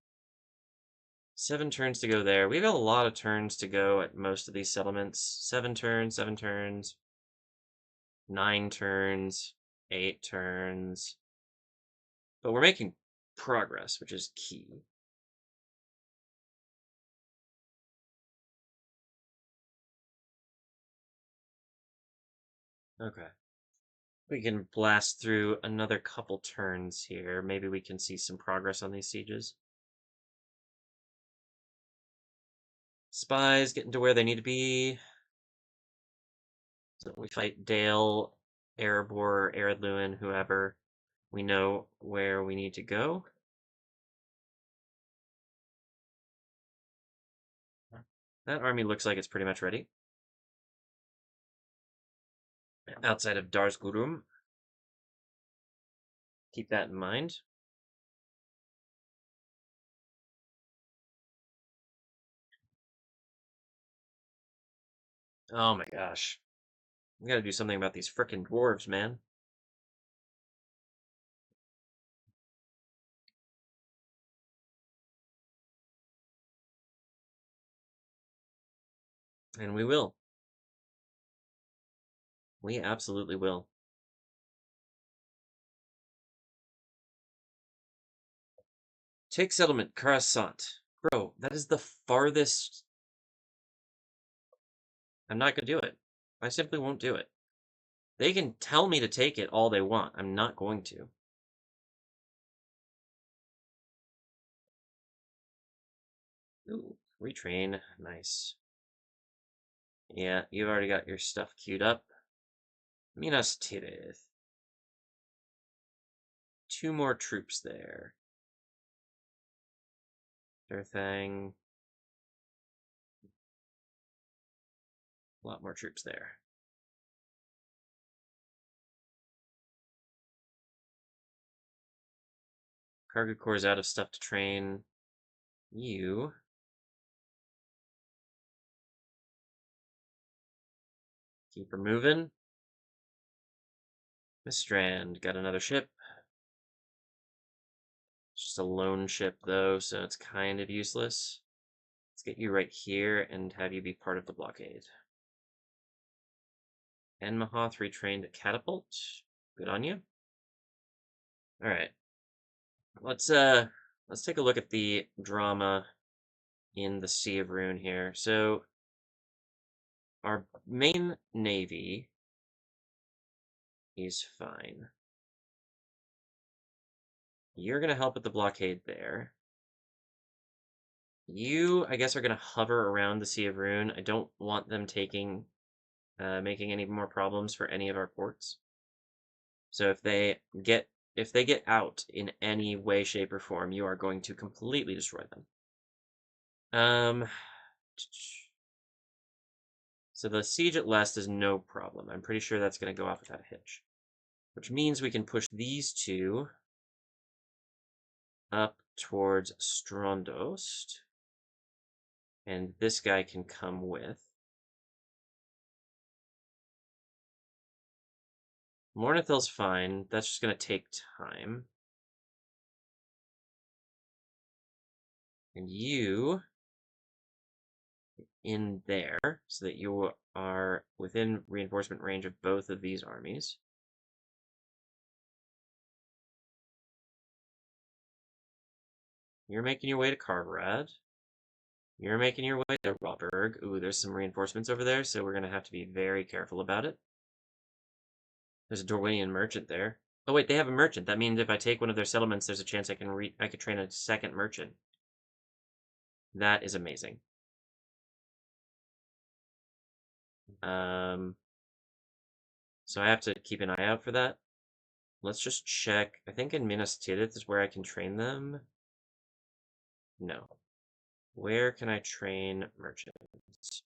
7 turns to go there. We've got a lot of turns to go at most of these settlements. 7 turns, 7 turns, 9 turns, 8 turns. But we're making progress, which is key. Okay. We can blast through another couple turns here. Maybe we can see some progress on these sieges. Spies getting to where they need to be. So we fight Dale, Erebor, Eredluin, whoever. We know where we need to go. That army looks like it's pretty much ready. Outside of Darsgurum. Keep that in mind. Oh my gosh. We gotta do something about these frickin' dwarves, man. And we will. We absolutely will. Take settlement, Coruscant. Bro, that is the farthest. I'm not going to do it. I simply won't do it. They can tell me to take it all they want. I'm not going to. Ooh, retrain. Nice. Yeah, you've already got your stuff queued up. Minas Tirith. 2 more troops there. Sure thing. A lot more troops there. Cargo Corps is out of stuff to train. You. Keep her moving. Miss Strand got another ship. It's just a lone ship, though, so it's kind of useless. Let's get you right here and have you be part of the blockade. Enmahoth retrained a catapult. Good on you. All right. Let's take a look at the drama in the Sea of Rune here. So our main navy is fine. You're gonna help with the blockade there. You, I guess, are gonna hover around the Sea of Rune. I don't want them making any more problems for any of our ports. So if they get out in any way, shape, or form, you are going to completely destroy them. So the siege at Lest is no problem. I'm pretty sure that's going to go off without a hitch. Which means we can push these two up towards Strondost. And this guy can come with. Mornithel's fine. That's just going to take time. And you in there so that you are within reinforcement range of both of these armies. You're making your way to Carverad. You're making your way to Robberg. Ooh, there's some reinforcements over there, so we're going to have to be very careful about it. There's a Dorwinion merchant there. Oh wait, they have a merchant. That means if I take one of their settlements, there's a chance I could train a second merchant. That is amazing. So I have to keep an eye out for that. Let's just check. I think in Minas Tirith is where I can train them. No. Where can I train merchants?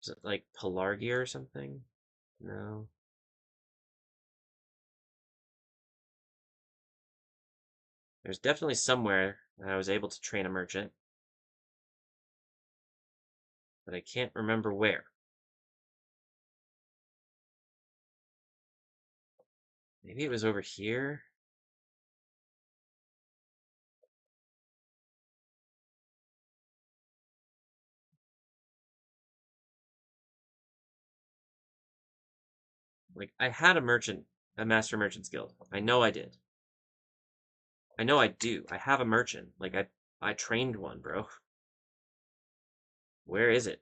Is it like Pelargia or something? No. There's definitely somewhere that I was able to train a merchant. But I can't remember where. Maybe it was over here? Like, I had a master merchant's guild. I know I did. I know I do. I have a merchant. Like, I trained one, bro. Where is it?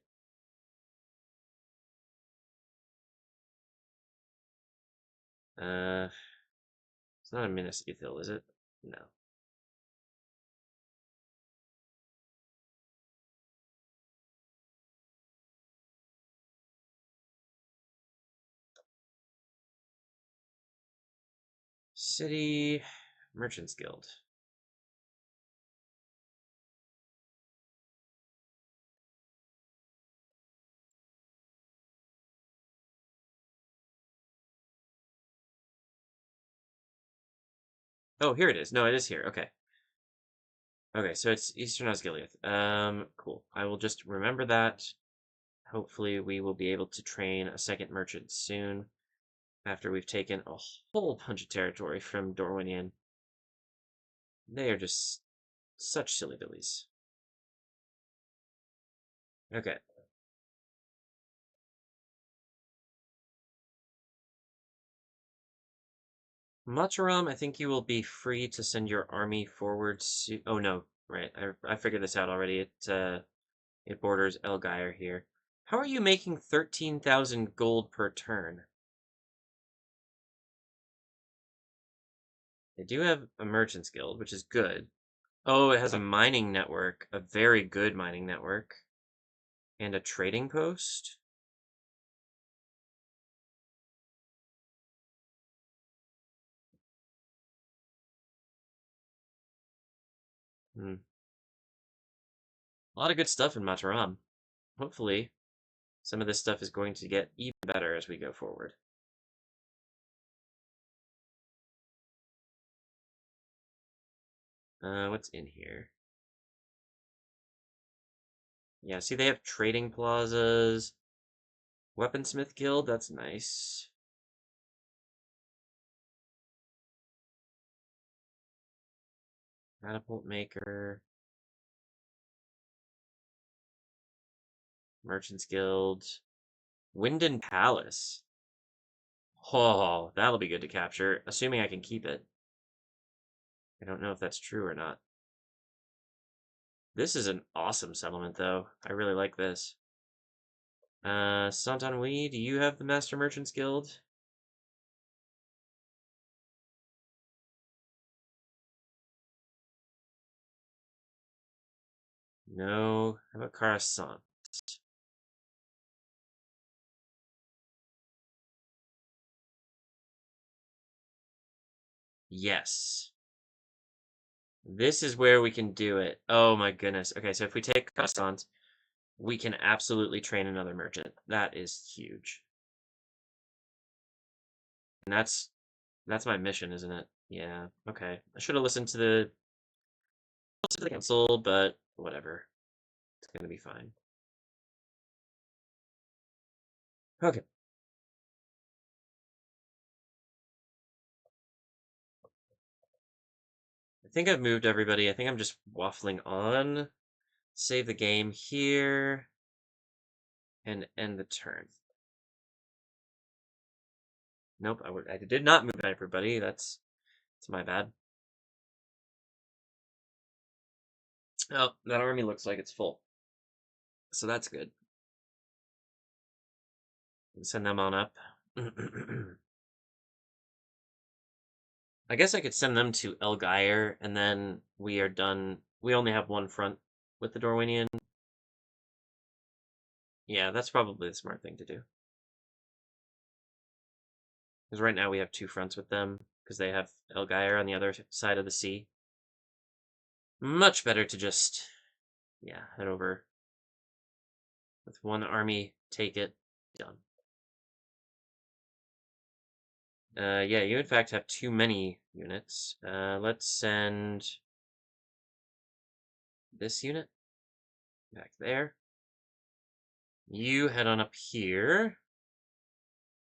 It's not a Minas Ithil, is it? No. City Merchants Guild. Oh, here it is. No, it is here. Okay. Okay, so it's Eastern Osgiliath. Cool. I will just remember that. Hopefully we will be able to train a second merchant soon after we've taken a whole bunch of territory from Dorwinion. They are just such silly billies. Okay. Mataram, I think you will be free to send your army forward. Oh no, right. I figured this out already. It borders Elgyre here. How are you making 13,000 gold per turn? They do have a merchant's guild, which is good. Oh, it has a mining network, a very good mining network, and a trading post. Hmm. A lot of good stuff in Mataram. Hopefully, some of this stuff is going to get even better as we go forward. What's in here? Yeah, see, they have trading plazas. Weaponsmith Guild, that's nice. Catapult Maker. Merchants Guild. Winden Palace. Oh, that'll be good to capture, assuming I can keep it. I don't know if that's true or not. This is an awesome settlement, though. I really like this. Saint-Henri, do you have the Master Merchants Guild? No. How about Coruscant? Yes. This is where we can do it. Oh my goodness. Okay, so if we take Coruscant, we can absolutely train another merchant. That is huge. And that's my mission, isn't it? Yeah. Okay. I should have listened to the council, but whatever. It's gonna be fine. Okay. I think I've moved everybody. I think I'm just waffling on. Save the game here and end the turn. Nope, I did not move everybody. That's my bad. Oh, that army looks like it's full. So that's good. Send them on up. I guess I could send them to Elgyre, and then we are done. We only have one front with the Dorwinion. Yeah, that's probably the smart thing to do. Because right now we have two fronts with them, because they have Elgyre on the other side of the sea. Much better to just, yeah, head over with one army, take it, done. Yeah, you in fact have too many units. Let's send this unit back there. You head on up here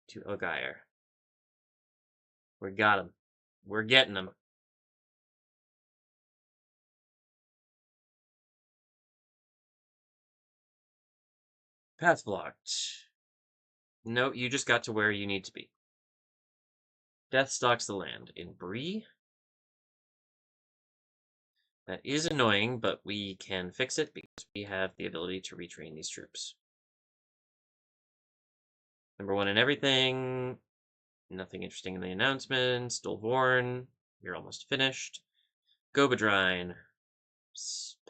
to Elgyre. We got him. We're getting them. Path blocked. No, you just got to where you need to be. Death stalks the land in Bree. That is annoying, but we can fix it because we have the ability to retrain these troops. Number one in everything. Nothing interesting in the announcements. Dolvorn, you're almost finished. Gobadrine,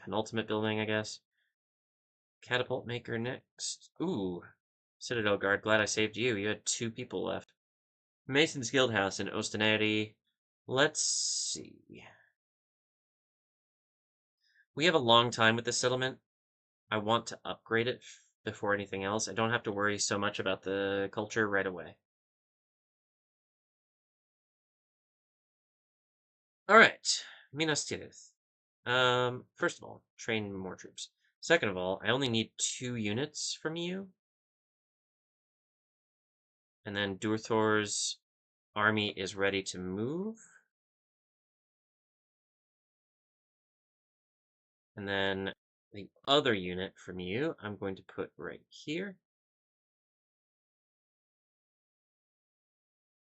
penultimate building, I guess. Catapult Maker next. Ooh, Citadel Guard, glad I saved you. You had two people left. Mason's Guildhouse in Ostenary. Let's see. We have a long time with this settlement. I want to upgrade it before anything else. I don't have to worry so much about the culture right away. All right, Minas Tirith. First of all, train more troops. Second of all, I only need 2 units from you. And then Durthor's army is ready to move. And then the other unit from you, I'm going to put right here.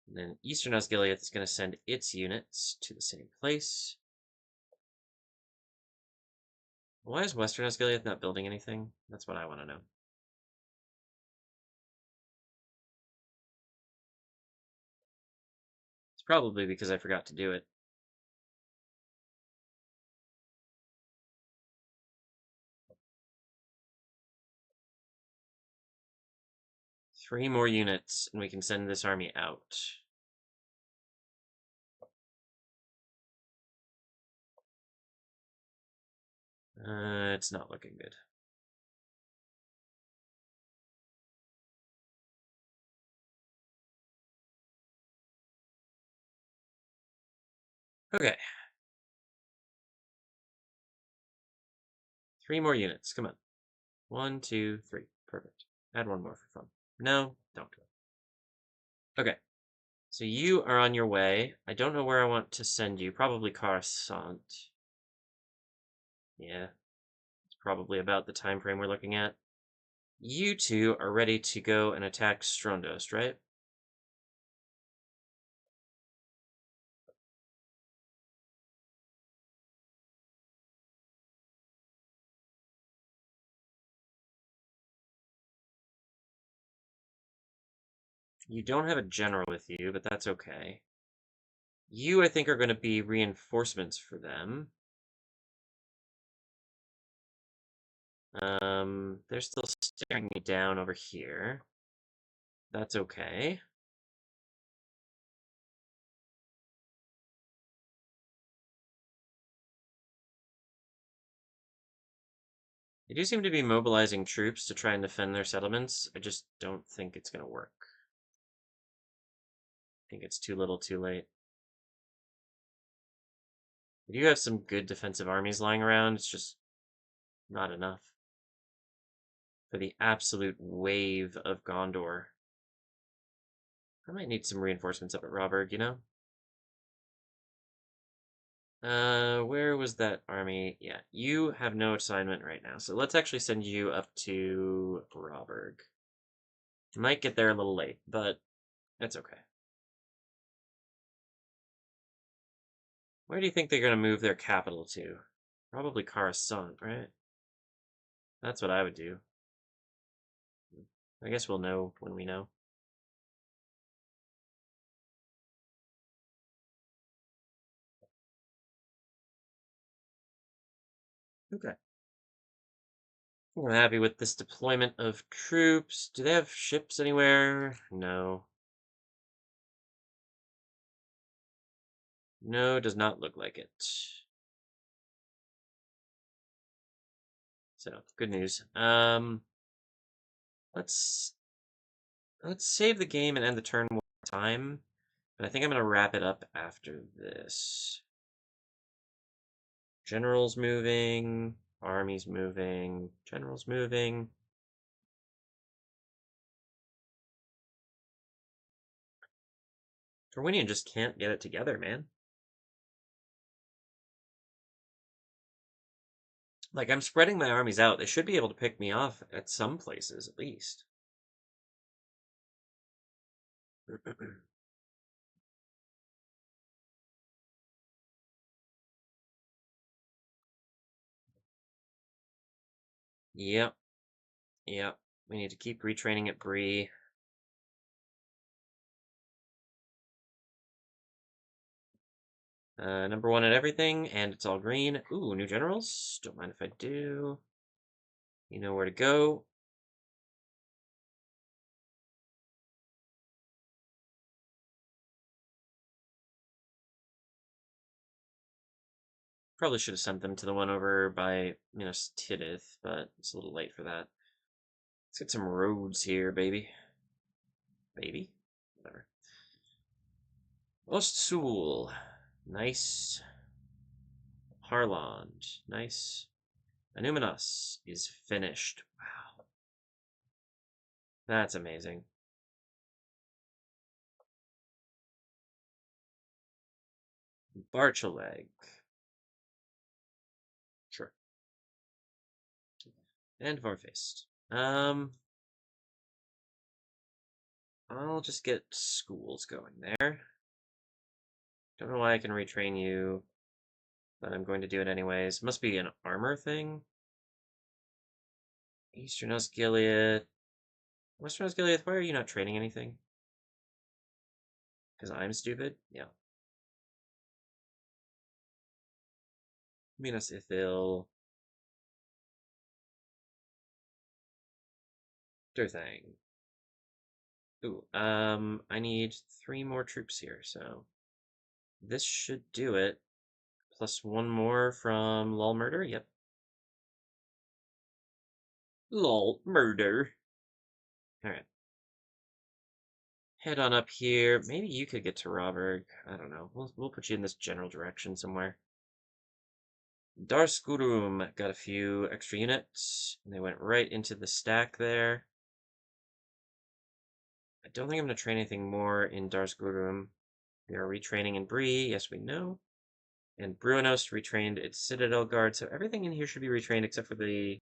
And then Eastern Osgiliath is going to send its units to the same place. Why is Western Osgiliath not building anything? That's what I want to know. It's probably because I forgot to do it. Three more units, and we can send this army out. It's not looking good. Okay. Three more units. Come on. 1, 2, 3. Perfect. Add one more for fun. No, don't do it. Okay. So you are on your way. I don't know where I want to send you. Probably Coruscant. Yeah. It's probably about the time frame we're looking at. You two are ready to go and attack Strondos, right? You don't have a general with you, but that's okay. You, I think, are going to be reinforcements for them. They're still staring me down over here. That's okay. They do seem to be mobilizing troops to try and defend their settlements. I just don't think it's going to work. I think it's too little too late. We do have some good defensive armies lying around. It's just not enough for the absolute wave of Gondor. I might need some reinforcements up at Rawburg, you know? Where was that army? Yeah, you have no assignment right now. So let's actually send you up to Rawburg. Might get there a little late, but that's okay. Where do you think they're going to move their capital to? Probably Coruscant, right? That's what I would do. I guess we'll know when we know. Okay. I'm happy with this deployment of troops. Do they have ships anywhere? No. No, does not look like it. So, good news. Let's save the game and end the turn one time. But I think I'm gonna wrap it up after this. Generals moving, armies moving, generals moving. Dorwinion just can't get it together, man. Like, I'm spreading my armies out. They should be able to pick me off at some places, at least. Yep. Yep. We need to keep retraining at Bree. Number one at everything, and it's all green. Ooh, new generals. Don't mind if I do. You know where to go. Probably should have sent them to the one over by Minas Tirith, but it's a little late for that. Let's get some roads here, baby. Baby? Whatever. Ostsul. Nice. Harland. Nice. Anuminas is finished. Wow. That's amazing. Barchaleg. Sure. And Varfest. I'll just get schools going there. Don't know why I can retrain you, but I'm going to do it anyways. Must be an armor thing. Eastern Osgiliath. Western Osgiliath, why are you not training anything? Because I'm stupid? Yeah. Minas Ithil. Durthang. Ooh, I need 3 more troops here, so this should do it. Plus 1 more from Lol Murder, yep. Lol Murder. Alright. Head on up here. Maybe you could get to Robberg. I don't know. We'll put you in this general direction somewhere. Darskurum got a few extra units, and they went right into the stack there. I don't think I'm going to train anything more in Darskurum. We are retraining in Bree, yes we know. And Bruinost retrained its Citadel Guard, so everything in here should be retrained except for the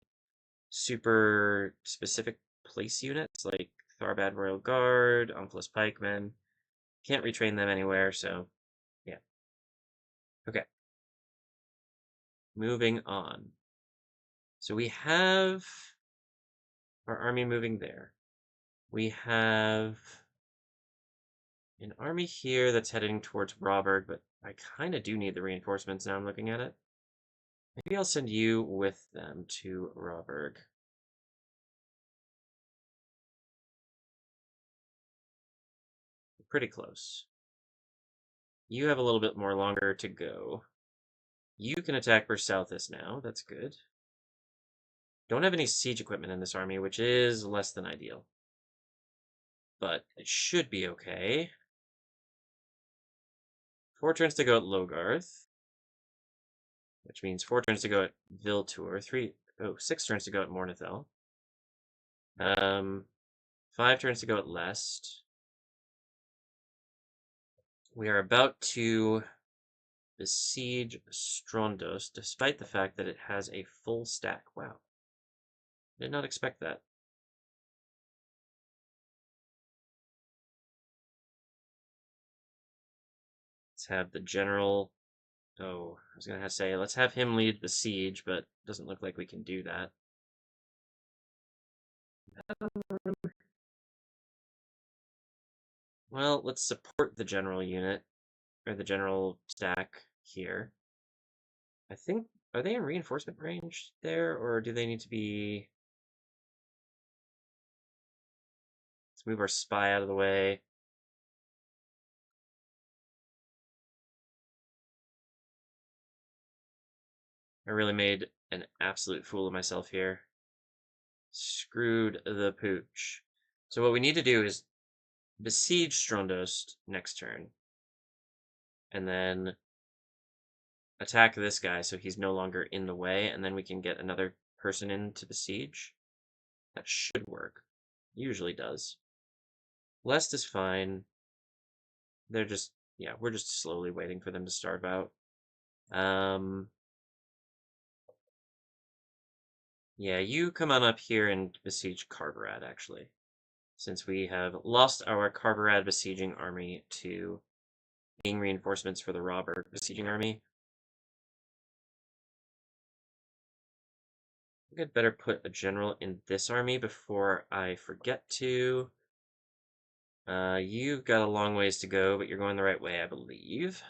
super specific place units, like Tharbad Royal Guard, Umphless Pikemen. Can't retrain them anywhere, so yeah. Okay. Moving on. So we have our army moving there. We have an army here that's heading towards Robberg, but I kind of do need the reinforcements now I'm looking at it. Maybe I'll send you with them to Robberg. Pretty close. You have a little bit more longer to go. You can attack Burh Southest now, that's good. Don't have any siege equipment in this army, which is less than ideal. But it should be okay. 4 turns to go at Logarth. Which means 4 turns to go at Viltur. 6 turns to go at Mornithel. 5 turns to go at Lest. We are about to besiege Strondos, despite the fact that it has a full stack. Wow. Did not expect that. Let's have the general... Oh, I was going to say, let's have him lead the siege, but doesn't look like we can do that. Well, let's support the general unit, or the general stack here. I think, are they in reinforcement range there, or do they need to be... Let's move our spy out of the way. I really made an absolute fool of myself here. Screwed the pooch. So what we need to do is besiege Strondos next turn. And then attack this guy so he's no longer in the way, and then we can get another person in to besiege. That should work. Usually does. Lest is fine. They're just, yeah, we're just slowly waiting for them to starve out. Yeah, you come on up here and besiege Carberad, actually. Since we have lost our Carberad besieging army to being reinforcements for the Robber besieging army. I think I'd better put a general in this army before I forget to. You've got a long ways to go, but you're going the right way, I believe.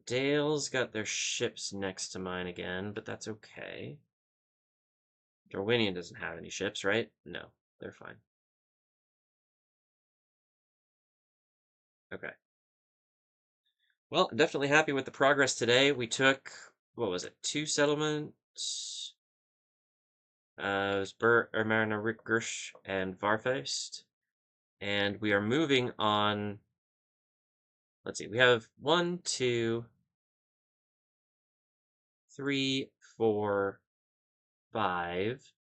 Dale's got their ships next to mine again, but that's okay. Dorwinion doesn't have any ships, right? No, they're fine. Okay. Well, I'm definitely happy with the progress today. We took, what was it, 2 settlements? It was Burh Ermanarikis and Varfest. And we are moving on. Let's see, we have 1, 2, 3, 4, 5.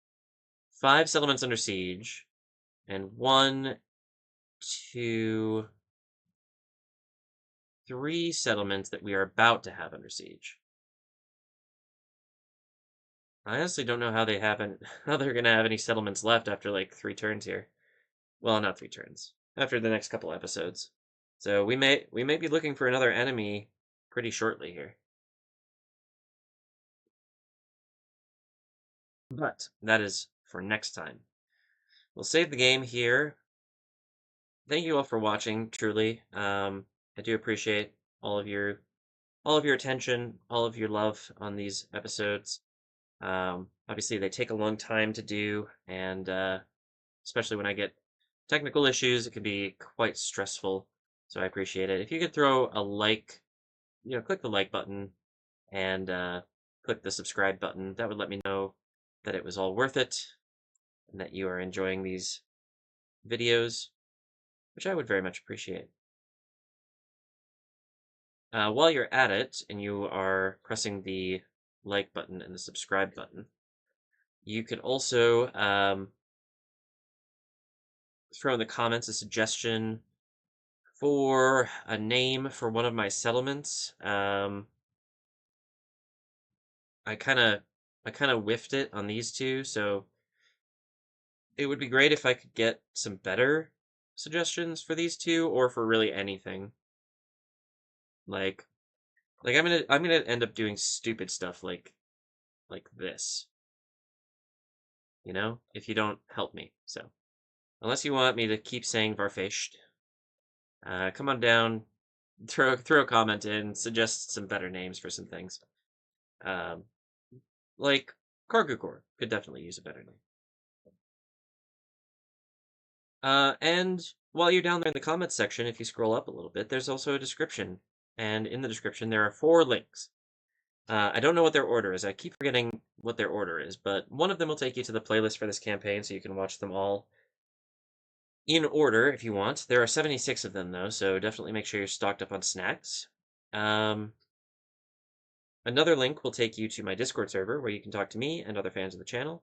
5 settlements under siege. And 1, 2, 3 settlements that we are about to have under siege. I honestly don't know how they haven't, how they're gonna have any settlements left after like 3 turns here. Well, not 3 turns. After the next couple episodes. So we may be looking for another enemy pretty shortly here. But that is for next time. We'll save the game here. Thank you all for watching, truly. I do appreciate all of your attention, all of your love on these episodes. Obviously, they take a long time to do, and especially when I get technical issues, it can be quite stressful. So I appreciate it. If you could throw a like, click the like button and click the subscribe button, that would let me know that it was all worth it and that you are enjoying these videos, which I would very much appreciate. While you're at it and you are pressing the like button and the subscribe button, you could also throw in the comments a suggestion for a name for one of my settlements. I kind of whiffed it on these two, so it would be great if I could get some better suggestions for these two, or for really anything. Like I'm gonna end up doing stupid stuff like this, if you don't help me. So unless you want me to keep saying Varfest, come on down, throw a comment in, suggest some better names for some things. Like Kargukor could definitely use a better name. And while you're down there in the comments section, if you scroll up a little bit, there's also a description. And in the description, there are 4 links. I don't know what their order is. I keep forgetting what their order is, but one of them will take you to the playlist for this campaign, so you can watch them all in order if you want. There are 76 of them, though, so definitely make sure you're stocked up on snacks. Another link will take you to my Discord server, where you can talk to me and other fans of the channel.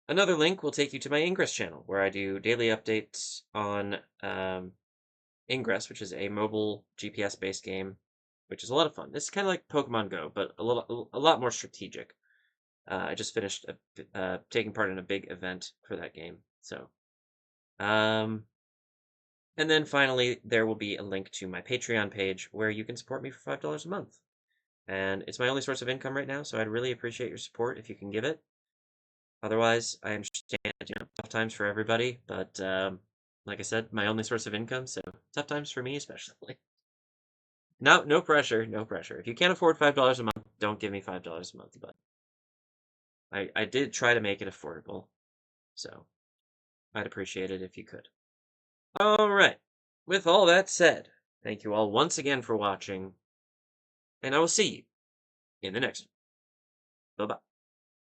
Another link will take you to my Ingress channel, where I do daily updates on Ingress, which is a mobile GPS-based game, which is a lot of fun. It's kind of like Pokemon Go, but a lot more strategic. I just finished taking part in a big event for that game. So, and then finally, there will be a link to my Patreon page where you can support me for $5 a month. And it's my only source of income right now, so I'd really appreciate your support if you can give it. Otherwise, I understand, tough times for everybody, but like I said, my only source of income, so tough times for me especially. No pressure, no pressure. If you can't afford $5 a month, don't give me $5 a month, but I did try to make it affordable, so I'd appreciate it if you could. Alright, with all that said, thank you all once again for watching, and I will see you in the next one. Bye-bye.